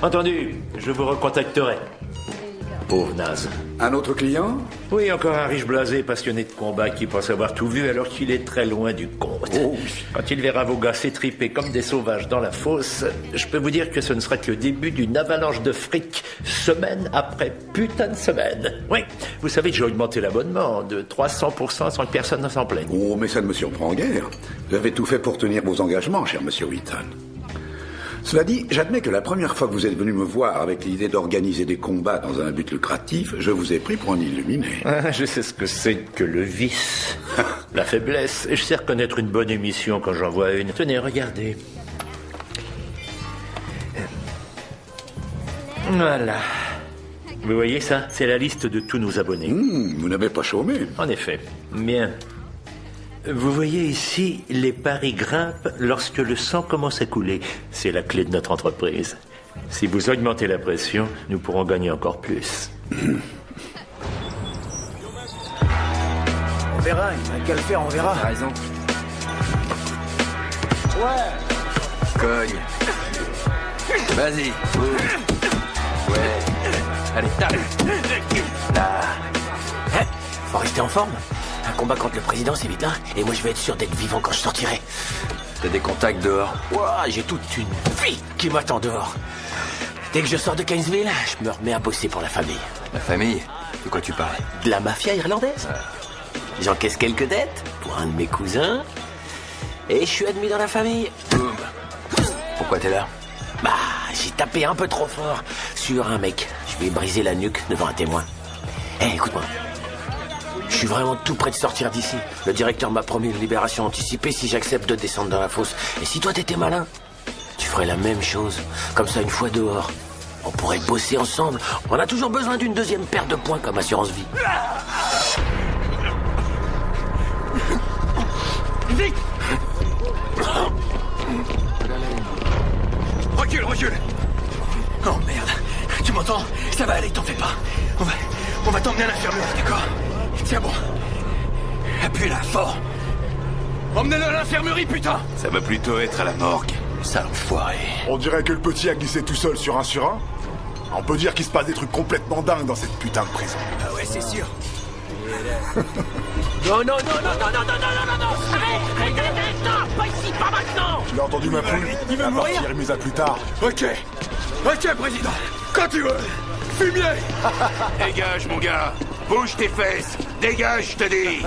Entendu, je vous recontacterai. Pauvre naze. Un autre client? Oui, encore un riche blasé passionné de combat qui pense avoir tout vu alors qu'il est très loin du compte. Oh. Quand il verra vos gars s'étriper comme des sauvages dans la fosse, je peux vous dire que ce ne sera que le début d'une avalanche de fric, semaine après putain de semaine. Oui, vous savez que j'ai augmenté l'abonnement de 300% sans que personne ne s'en plaigne. Oh, mais ça ne me surprend guère. Vous avez tout fait pour tenir vos engagements, cher monsieur Wheaton. Cela dit, j'admets que la première fois que vous êtes venu me voir avec l'idée d'organiser des combats dans un but lucratif, je vous ai pris pour un illuminé. Ah, je sais ce que c'est que le vice, la faiblesse. Et je sais reconnaître une bonne émission quand j'en vois une. Tenez, regardez. Voilà. Vous voyez ça? C'est la liste de tous nos abonnés. Vous n'avez pas chômé. En effet. Bien. Vous voyez ici, les paris grimpent lorsque le sang commence à couler. C'est la clé de notre entreprise. Si vous augmentez la pression, nous pourrons gagner encore plus. On verra, il n'y a qu'à le faire, on verra. T'as raison. Ouais. Cogne. Vas-y. Ouais. Allez, tape. Là. Hein? Faut rester en forme. Un combat contre le président, c'est vite, hein. Et moi, je vais être sûr d'être vivant quand je sortirai. T'as des contacts dehors? Ouah, j'ai toute une vie qui m'attend dehors. Dès que je sors de Kingsville, je me remets à bosser pour la famille. La famille? De quoi tu parles? De la mafia irlandaise. J'encaisse quelques dettes pour un de mes cousins. Et je suis admis dans la famille. Boum. Pourquoi t'es là? Bah, j'ai tapé un peu trop fort sur un mec. Je vais briser la nuque devant un témoin. Eh, écoute-moi. Je suis vraiment tout près de sortir d'ici. Le directeur m'a promis une libération anticipée si j'accepte de descendre dans la fosse. Et si toi t'étais malin, tu ferais la même chose. Comme ça, une fois dehors, on pourrait bosser ensemble. On a toujours besoin d'une deuxième paire de poings comme assurance vie. Vite! Recule, recule! Oh merde! Tu m'entends? Ça va aller, t'en fais pas. On va t'emmener à l'infirmerie, d'accord? Tiens bon. Appuie là, fort. Emmenez-le à l'infirmerie, putain! Ça va plutôt être à la morgue. Sale enfoiré. On dirait que le petit a glissé tout seul sur un. On peut dire qu'il se passe des trucs complètement dingues dans cette putain de prison. Ah ouais, c'est sûr. Non, non, non, non, non, non, non, non, non, non, arrête, non, pas ici, pas maintenant. Tu l'as entendu, ma poule? Il veut À mourir. partir mise à plus tard. Ok, président, quand tu veux. Fumier. Dégage, mon gars. Bouge tes fesses. Dégage, je te dis.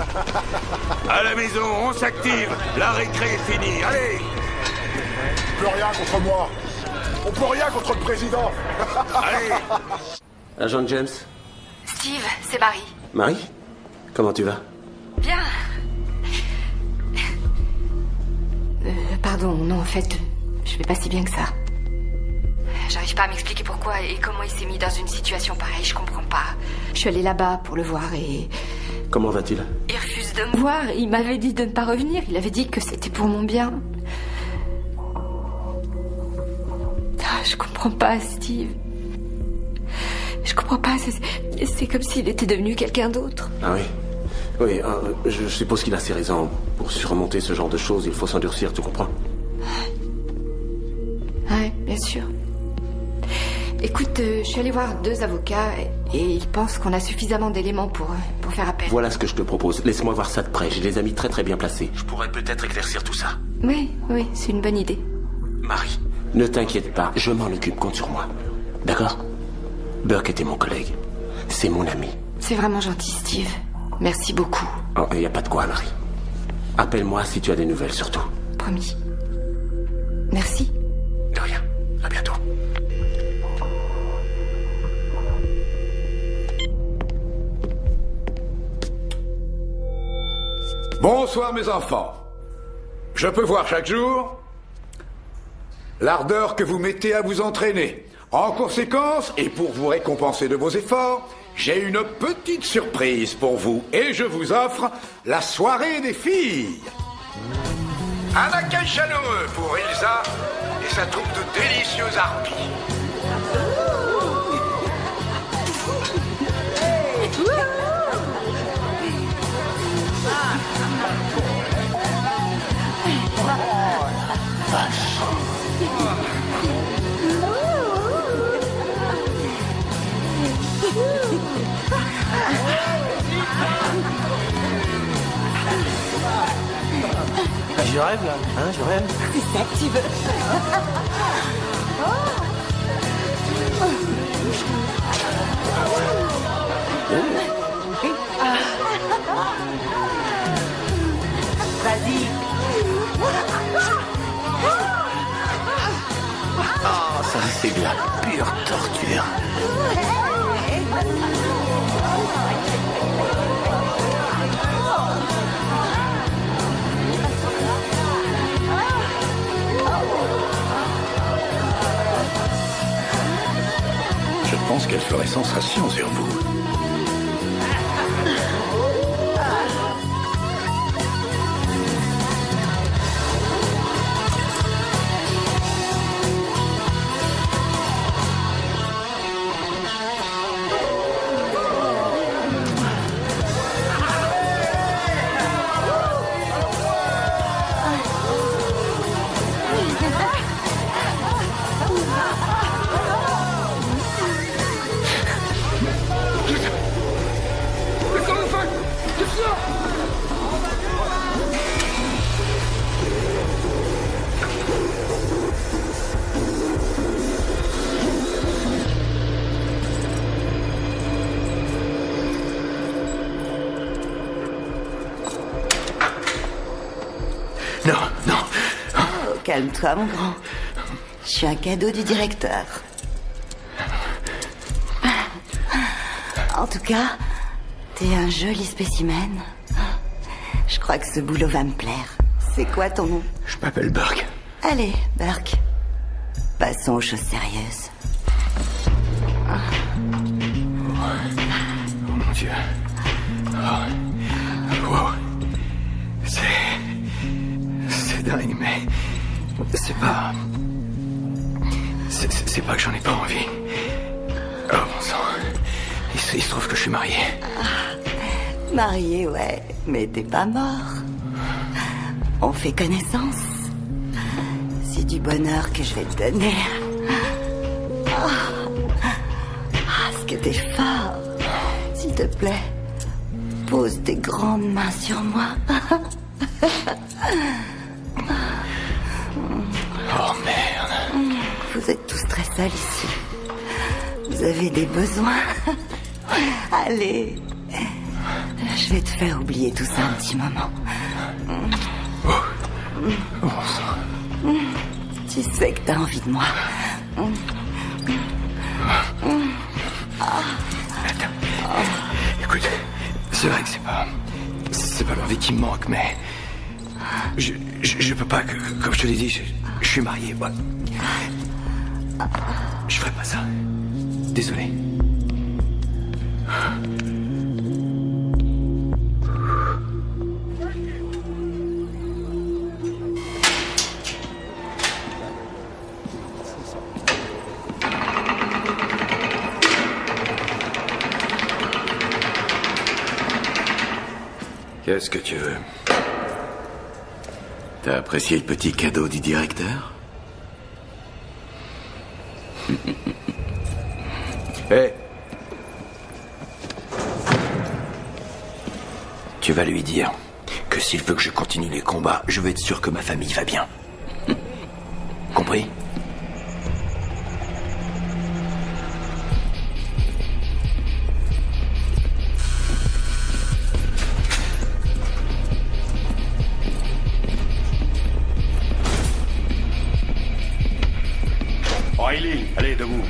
À la maison, on s'active. La récré est finie. Allez. On peut rien contre moi. On peut rien contre le président. Allez. Agent James? Steve, c'est Marie. Marie? Comment tu vas? Bien. Pardon, non, en fait, je vais pas si bien que ça. J'arrive pas à m'expliquer pourquoi et comment il s'est mis dans une situation pareille, je comprends pas. Je suis allée là-bas pour le voir et... Comment va-t-il? Il refuse de me voir, il m'avait dit de ne pas revenir, il avait dit que c'était pour mon bien. Ah, je comprends pas, Steve. Je comprends pas, c'est comme s'il était devenu quelqu'un d'autre. Ah oui? Oui, je suppose qu'il a ses raisons. Pour surmonter ce genre de choses, il faut s'endurcir, tu comprends? Ouais, bien sûr. Écoute, je suis allée voir 2 avocats et ils pensent qu'on a suffisamment d'éléments pour faire appel. Voilà ce que je te propose. Laisse-moi voir ça de près. J'ai des amis très très bien placés. Je pourrais peut-être éclaircir tout ça. Oui, c'est une bonne idée. Marie, ne t'inquiète pas, je m'en occupe, compte sur moi. D'accord? Burke était mon collègue. C'est mon ami. C'est vraiment gentil, Steve. Merci beaucoup. Oh, il n'y a pas de quoi, Marie. Appelle-moi si tu as des nouvelles, surtout. Promis. Merci. De rien. À bientôt. Bonsoir, mes enfants. Je peux voir chaque jour l'ardeur que vous mettez à vous entraîner. En conséquence, et pour vous récompenser de vos efforts, j'ai une petite surprise pour vous. Et je vous offre la soirée des filles. Un accueil chaleureux pour Ilsa et sa troupe de délicieuses harpies. Je rêve là, hein, je rêve. C'est ça que tu veux. Vas-y. Oh, ça c'est de la pure torture. Je pense qu'elle ferait sensation sur vous. Non, non. Oh, calme-toi, mon grand. Je suis un cadeau du directeur. En tout cas, t'es un joli spécimen. Je crois que ce boulot va me plaire. C'est quoi ton nom? Je m'appelle Burke. Allez, Burke. Passons aux choses sérieuses. Oh mon Dieu. Oh. Wow. C'est dingue, mais c'est pas... C'est pas que j'en ai pas envie. Oh bon sang. Il se trouve que je suis marié. Marié, ouais, mais t'es pas mort. On fait connaissance. C'est du bonheur que je vais te donner. Est-ce que t'es fort? S'il te plaît, pose tes grandes mains sur moi. Oh merde. Vous êtes tous très seuls ici. Vous avez des besoins. Allez. Je vais te faire oublier tout ça un petit moment. Tu sais que t'as envie de moi. Attends. Écoute, c'est vrai que c'est pas l'envie qui me manque, mais je peux pas, comme je te l'ai dit, je suis marié, moi. Je ferai pas ça. Désolé. Qu'est-ce que tu veux? T'as apprécié le petit cadeau du directeur? Hé. Tu vas lui dire que s'il veut que je continue les combats, je vais être sûr que ma famille va bien. Compris? Riley, allez, debout.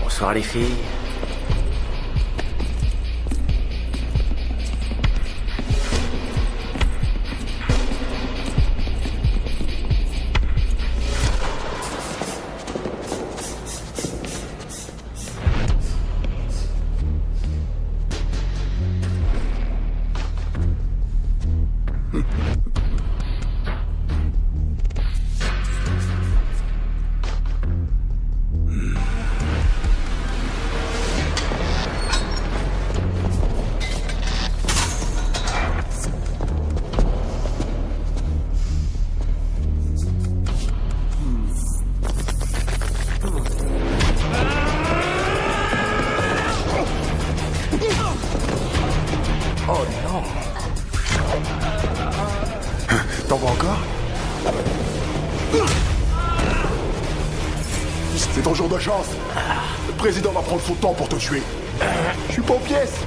Bonsoir les filles. Oh non. T'en vois encore? C'est ton jour de chance. Le président va prendre son temps pour te tuer. Je suis pas aux pièces.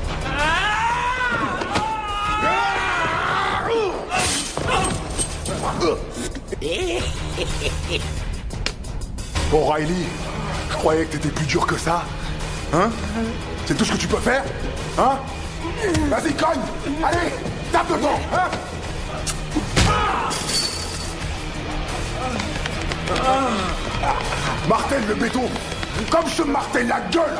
Bon, Riley, je croyais que t'étais plus dur que ça. Hein? C'est tout ce que tu peux faire? Hein? Vas-y, cogne! Allez! Tape dedans! Hein? Martèle le béton! Comme je te martèle la gueule!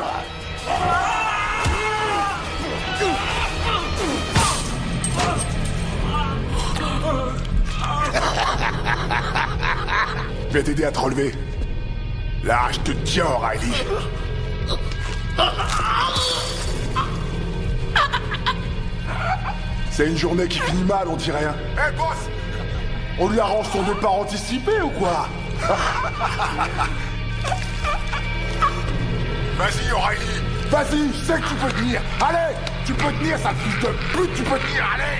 Je vais t'aider à te relever. Là, je te tiens, Riley. C'est une journée qui finit mal, on dirait. Eh, boss! On lui arrange son départ anticipé ou quoi? Vas-y, O'Reilly! Vas-y, je sais que tu peux tenir! Allez! Tu peux tenir, sale fils de pute! Tu peux tenir, allez!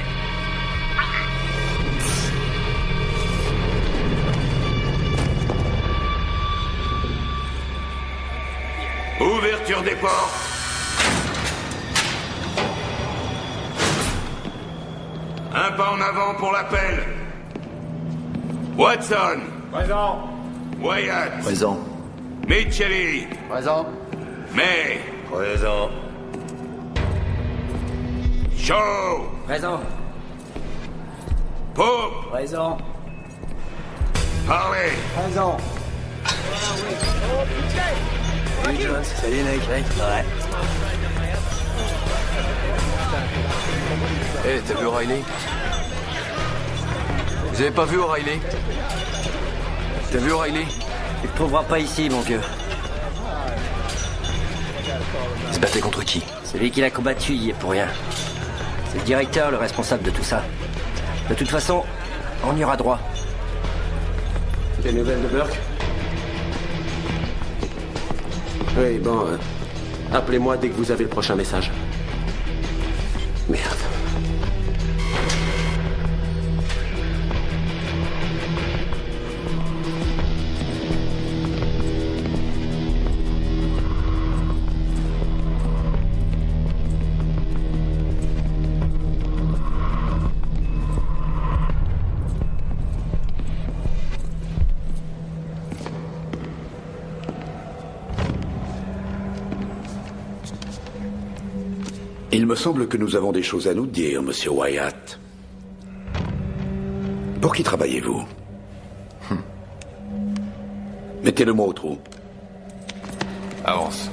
Ouverture des portes. Un pas en avant pour l'appel. Watson. Présent. Wyatt. Présent. Micheli. Présent. May. Présent. Shaw. Présent. Pope. Présent. Harley. Présent. Salut Jones. Salut mec. Ouais. Eh, t'as vu O'Reilly? Vous avez pas vu O'Reilly? T'as vu O'Reilly? Tu le trouveras pas ici, mon vieux. Il se battait contre qui? Celui qui l'a combattu, il y est pour rien. C'est le directeur, le responsable de tout ça. De toute façon, on ira droit. Des nouvelles de Burke? Oui, bon, appelez-moi dès que vous avez le prochain message. Merde. Il me semble que nous avons des choses à nous dire, monsieur Wyatt. Pour qui travaillez-vous? Mettez-le-moi au trou. Avance.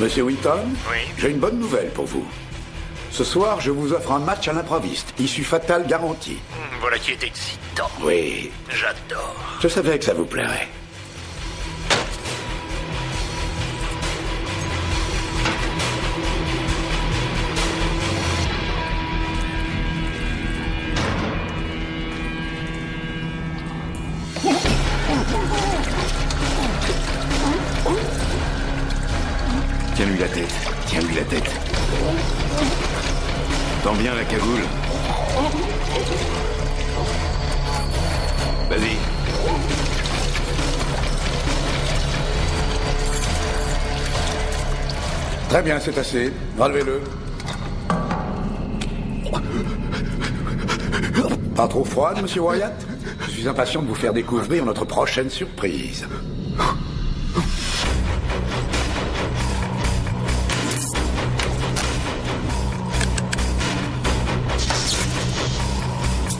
Monsieur Winton? Oui. J'ai une bonne nouvelle pour vous. Ce soir, je vous offre un match à l'improviste. Issue fatale garantie. Voilà qui est excitant. Oui. J'adore. Je savais que ça vous plairait. Tiens-lui la tête. Tiens-lui la tête. Tends bien la cagoule. Vas-y. Très bien, c'est assez. Relevez-le. Pas trop froide, monsieur Wyatt? Je suis impatient de vous faire découvrir notre prochaine surprise.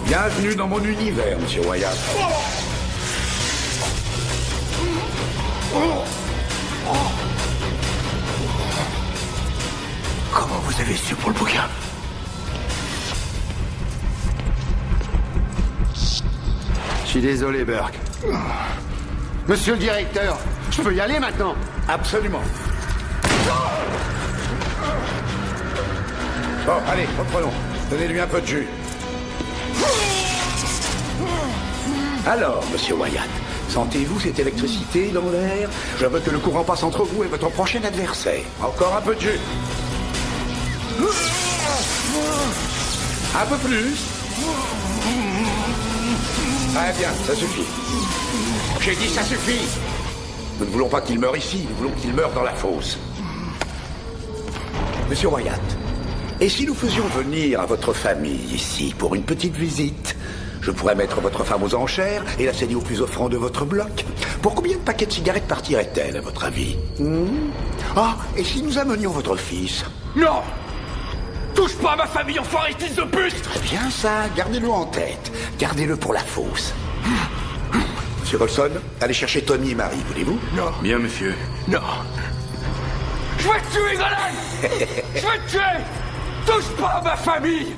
Bienvenue dans mon univers, monsieur Wyatt. Comment vous avez su pour le bouquin? Je suis désolé, Burke. Monsieur le directeur, je peux y aller maintenant? Absolument. Bon, allez, reprenons. Donnez-lui un peu de jus. Alors, monsieur Wyatt, sentez-vous cette électricité dans l'air? Je veux que le courant passe entre vous et votre prochain adversaire. Encore un peu de jus. Un peu plus. Très bien, ça suffit. J'ai dit ça suffit. Nous ne voulons pas qu'il meure ici, nous voulons qu'il meure dans la fosse. Monsieur Wyatt, et si nous faisions venir à votre famille ici pour une petite visite? Je pourrais mettre votre femme aux enchères et la saigner au plus offrant de votre bloc. Pour combien de paquets de cigarettes partirait-elle, à votre avis? Ah, et si nous amenions votre fils? Non! Touche pas à ma famille, enfoiré, fils de pute! Très bien ça, gardez-le en tête. Gardez-le pour la fosse. Monsieur Colson, allez chercher Tommy et Marie, voulez-vous? Non. Bien, monsieur. Non. Je vais te tuer, Golan! Je vais te tuer! Touche pas à ma famille!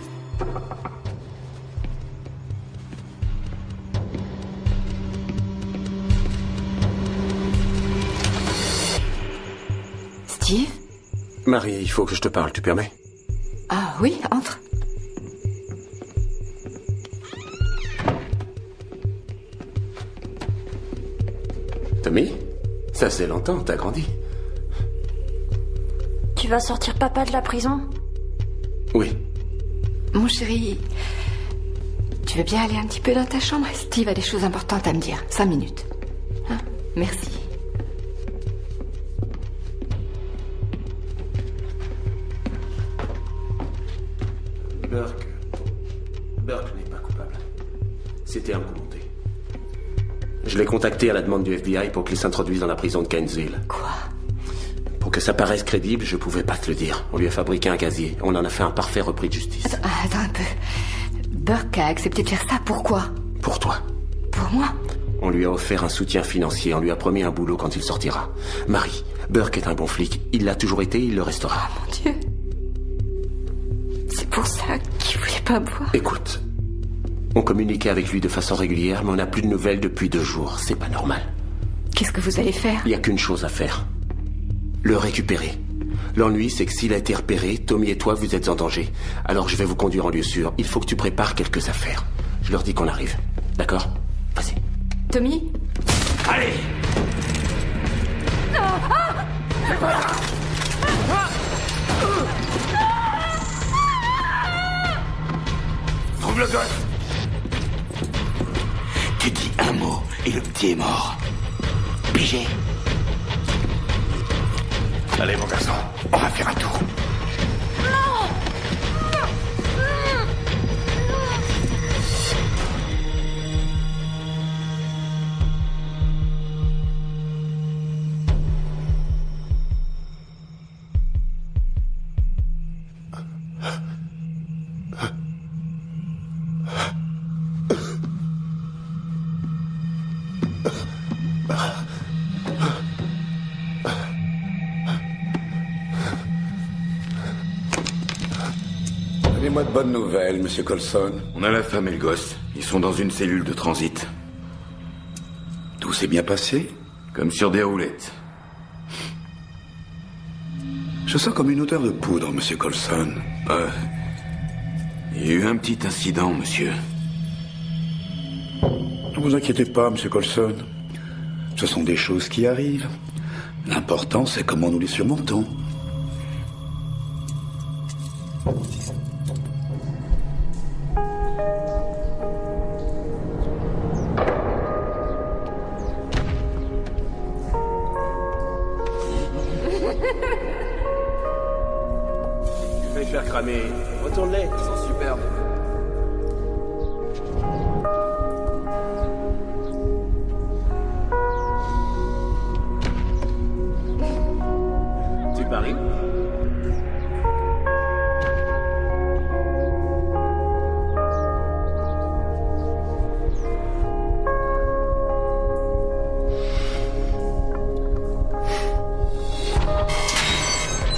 Steve? Marie, il faut que je te parle, tu permets? Ah oui, entre. Tommy? Ça faisait longtemps, t'as grandi. Tu vas sortir papa de la prison? Oui. Mon chéri, tu veux bien aller un petit peu dans ta chambre? Steve a des choses importantes à me dire. 5 minutes. Hein? Merci. Burke n'est pas coupable. C'était un coup monté. Je l'ai contacté à la demande du FBI pour qu'il s'introduise dans la prison de Gainesville. Quoi? Pour que ça paraisse crédible, je pouvais pas te le dire. On lui a fabriqué un casier. On en a fait un parfait repris de justice. Attends un peu. Burke a accepté de faire ça, pourquoi? Pour toi. Pour moi? On lui a offert un soutien financier. On lui a promis un boulot quand il sortira. Marie, Burke est un bon flic. Il l'a toujours été, il le restera. Oh mon Dieu. C'est pour ça qu'il voulait pas me voir. Écoute, on communiquait avec lui de façon régulière, mais on n'a plus de nouvelles depuis 2 jours. C'est pas normal. Qu'est-ce que vous allez faire? Il n'y a qu'une chose à faire. Le récupérer. L'ennui, c'est que s'il a été repéré, Tommy et toi, vous êtes en danger. Alors je vais vous conduire en lieu sûr. Il faut que tu prépares quelques affaires. Je leur dis qu'on arrive. D'accord? Vas-y. Tommy? Allez! Trouve le gosse! Tu dis un mot et le petit est mort. Pigé? Allez, mon garçon, on va faire un tour. Donnez-moi de bonnes nouvelles, monsieur Colson. On a la femme et le gosse. Ils sont dans une cellule de transit. Tout s'est bien passé? Comme sur des roulettes. Je sens comme une odeur de poudre, monsieur Colson. Il y a eu un petit incident, monsieur. Ne vous inquiétez pas, monsieur Colson. Ce sont des choses qui arrivent. L'important, c'est comment nous les surmontons. Je vais les faire cramer. Retourne-les, ils sont superbes. Tu paries?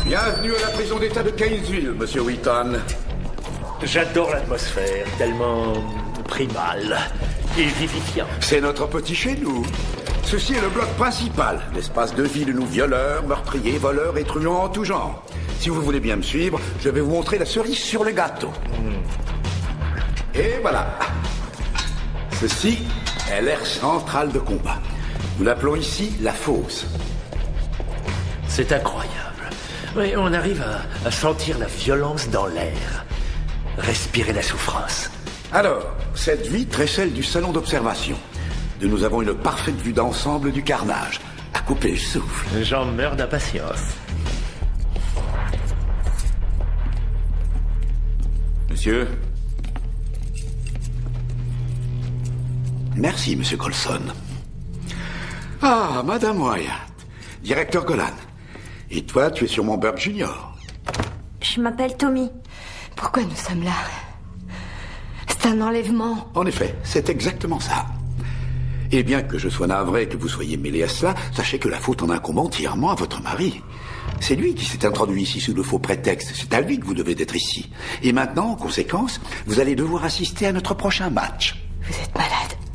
Bienvenue à la prison d'État de Gainesville, monsieur Wheaton. J'adore l'atmosphère, tellement primale. et vivifiant. C'est notre petit chez nous. Ceci est le bloc principal, l'espace de vie de nous violeurs, meurtriers, voleurs et truands en tout genre. Si vous voulez bien me suivre, je vais vous montrer la cerise sur le gâteau. Et voilà. Ceci est l'aire centrale de combat. Nous l'appelons ici la fosse. C'est incroyable. Oui, on arrive à sentir la violence dans l'air. Respirer la souffrance. Alors, cette vitre est celle du salon d'observation. Nous avons une parfaite vue d'ensemble du carnage. À couper le souffle. J'en meurs d'impatience. Monsieur? Merci, monsieur Colson. Ah, Madame Wyatt. Directeur Golan. Et toi, tu es sûrement Burke Junior. Je m'appelle Tommy. Pourquoi nous sommes là? C'est un enlèvement. En effet, c'est exactement ça. Et bien que je sois navré que vous soyez mêlé à cela, sachez que la faute en incombe entièrement à votre mari. C'est lui qui s'est introduit ici sous le faux prétexte. C'est à lui que vous devez d'être ici. Et maintenant, en conséquence, vous allez devoir assister à notre prochain match. Vous êtes malade?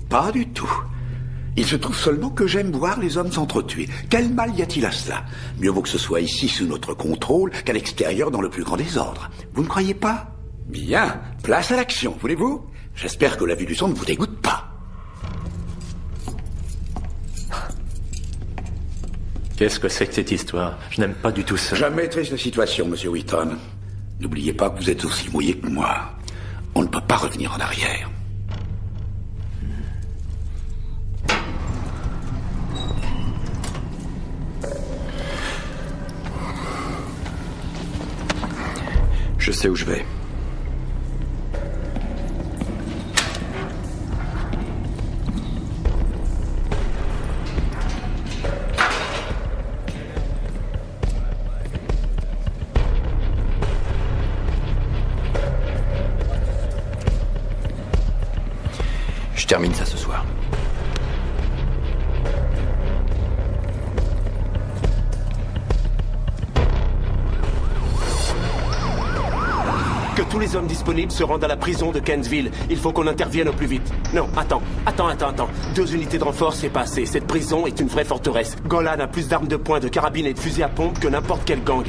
Pas du tout. Il se trouve seulement que j'aime voir les hommes s'entretuer. Quel mal y a-t-il à cela? Mieux vaut que ce soit ici sous notre contrôle qu'à l'extérieur dans le plus grand désordre. Vous ne croyez pas? Bien. Place à l'action, voulez-vous? J'espère que la vue du sang ne vous dégoûte pas. Qu'est-ce que c'est que cette histoire? Je n'aime pas du tout ça. Je maîtrise la situation, monsieur Wheaton. N'oubliez pas que vous êtes aussi mouillé que moi. On ne peut pas revenir en arrière. Je sais où je vais. Je termine ça ce soir. Que tous les hommes disponibles se rendent à la prison de Kentville. Il faut qu'on intervienne au plus vite. Non, attends. 2 unités de renfort, c'est pas assez. Cette prison est une vraie forteresse. Golan a plus d'armes de poing, de carabines et de fusils à pompe que n'importe quel gang.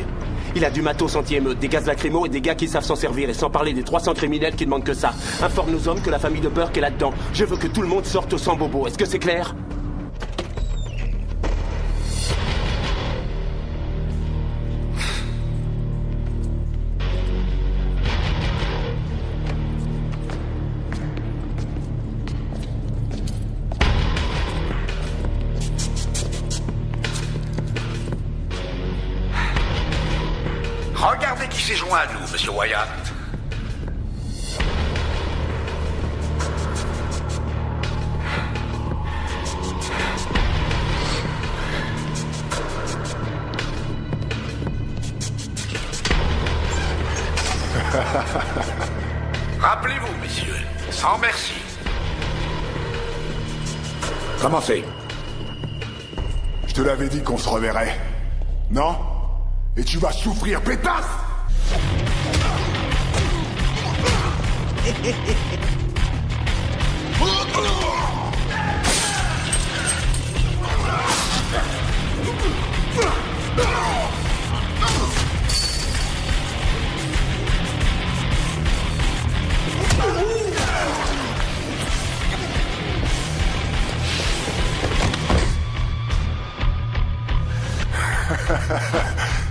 Il a du matos anti-émeute, des gaz lacrymaux et des gars qui savent s'en servir. Et sans parler des 300 criminels qui demandent que ça. Informe nos hommes que la famille de Burke est là-dedans. Je veux que tout le monde sorte sans bobo. Est-ce que c'est clair? Regardez qui s'est joint à nous, monsieur Wyatt. Rappelez-vous, messieurs, sans merci. Commencez. Je te l'avais dit qu'on se reverrait. Non? Et tu vas souffrir, pétasse!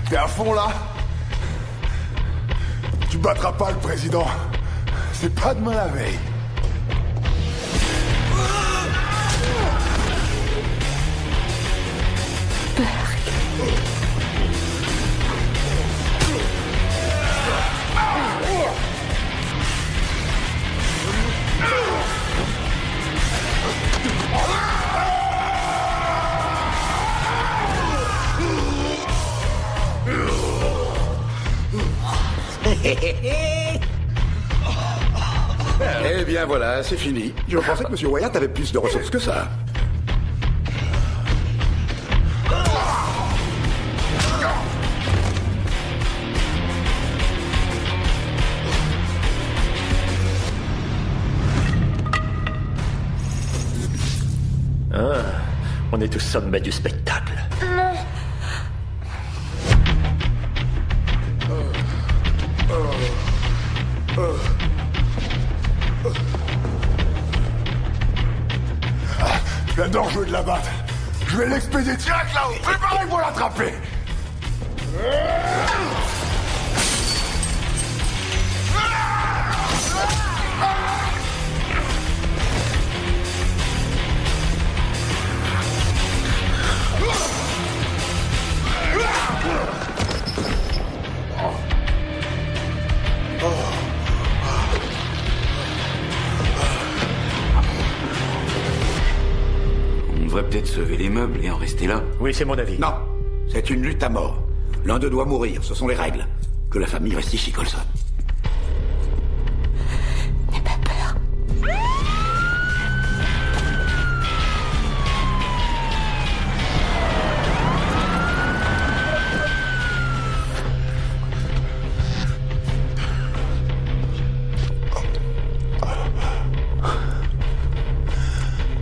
T'es à fond là? Tu battras pas le président. C'est pas demain la veille. Eh bien voilà, c'est fini. Je pensais que M. Wyatt avait plus de ressources que ça. Ah, on est au sommet du spectacle. Non. J'adore jouer de la batte. Je vais l'expédier direct là-haut. Préparez-vous à l'attraper. On devrait peut-être sauver les meubles et en rester là. Oui, c'est mon avis. Non, c'est une lutte à mort. L'un d'eux doit mourir, ce sont les règles. Que la famille reste ici, Coulson. N'aie pas peur.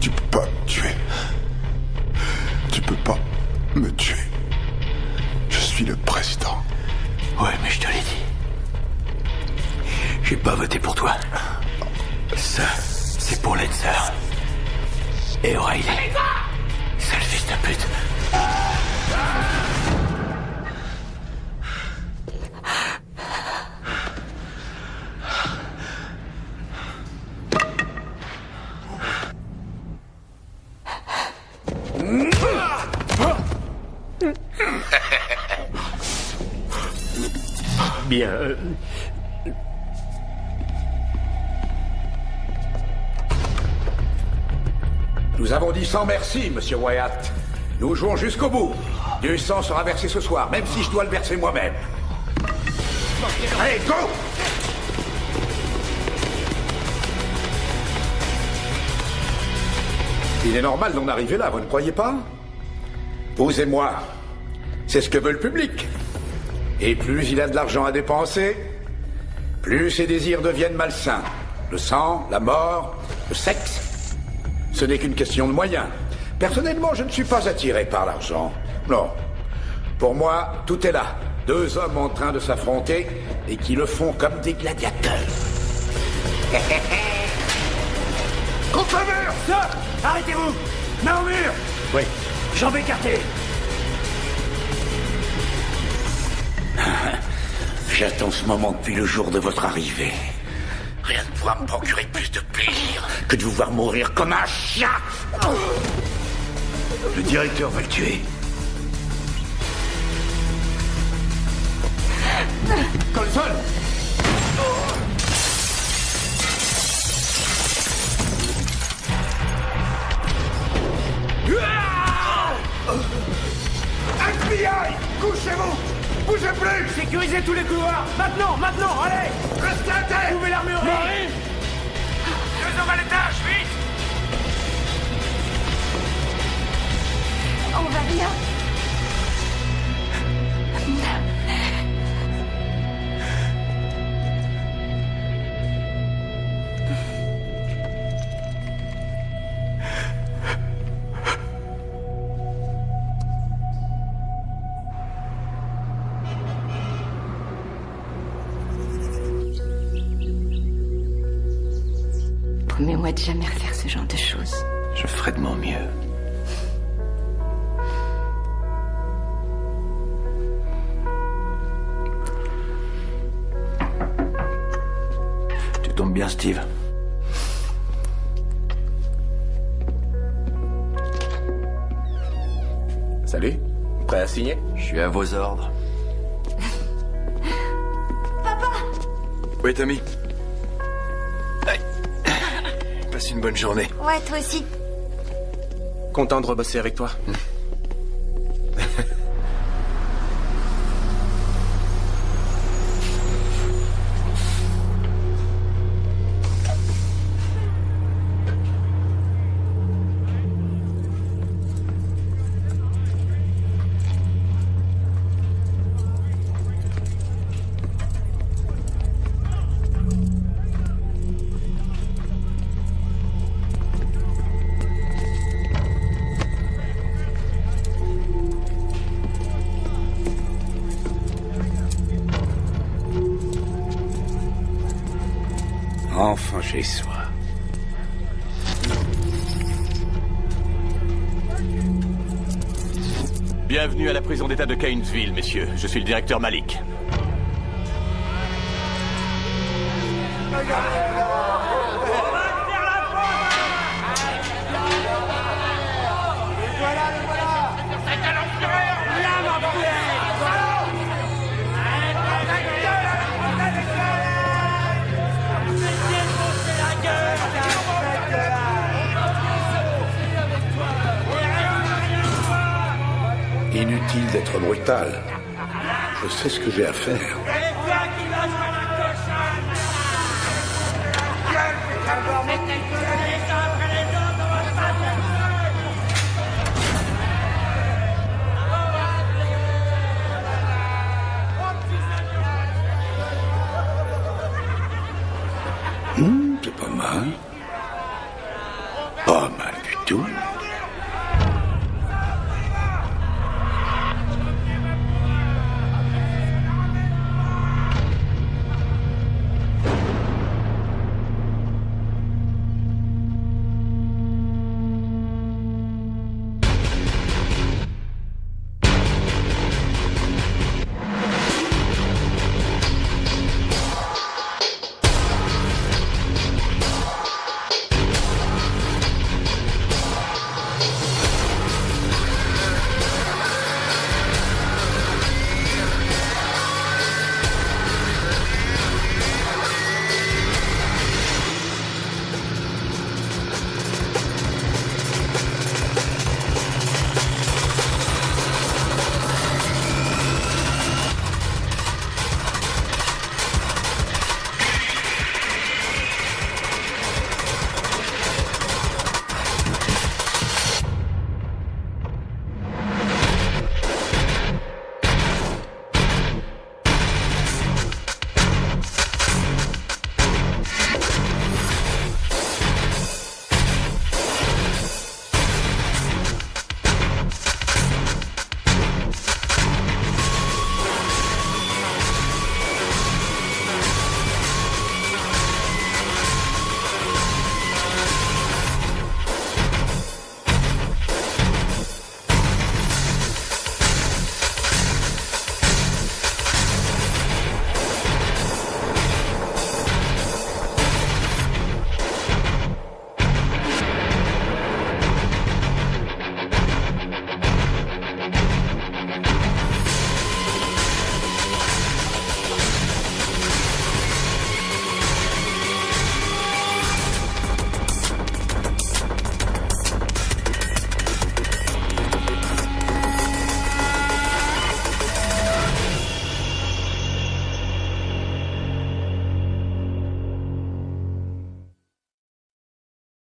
Tu peux pas me tuer. Tu peux pas me tuer. Je suis le président. Ouais, mais je te l'ai dit. J'ai pas voté pour toi. Ça, c'est pour Lancer. Et O'Reilly. Sale fils de pute. Bien, Nous avons dit sans merci, monsieur Wyatt. Nous jouons jusqu'au bout. Du sang sera versé ce soir, même si je dois le verser moi-même. Allez, go! Il est normal d'en arriver là, vous ne croyez pas? Vous et moi, c'est ce que veut le public. Et plus il a de l'argent à dépenser, plus ses désirs deviennent malsains. Le sang, la mort, le sexe. Ce n'est qu'une question de moyens. Personnellement, je ne suis pas attiré par l'argent. Non. Pour moi, tout est là. Deux hommes en train de s'affronter et qui le font comme des gladiateurs. Contre le mur! Stop! Arrêtez-vous! Main au mur! Oui. Jambes écartées! J'attends ce moment depuis le jour de votre arrivée. Rien ne pourra me procurer plus de plaisir que de vous voir mourir comme un chien. Le directeur va le tuer. Coulson! FBI! Couchez-vous! Bougez plus! Sécurisez tous les couloirs! Maintenant! Maintenant! Allez! Restez à terre! Ouvrez l'armurerie! Marie! Deux hommes à l'étage! Vite! On va bien. Promets-moi de jamais refaire ce genre de choses. Je ferai de mon mieux. Tu tombes bien, Steve. Salut. Prêt à signer? Je suis à vos ordres. Papa! Oui, Tommy. Passe une bonne journée. Ouais, toi aussi. Content de rebosser avec toi. enfin chez soi. Bienvenue à la prison d'état de Cainesville, messieurs. Je suis le directeur Malik. Inutile d'être brutal. Je sais ce que j'ai à faire. C'est pas mal. Pas mal du tout.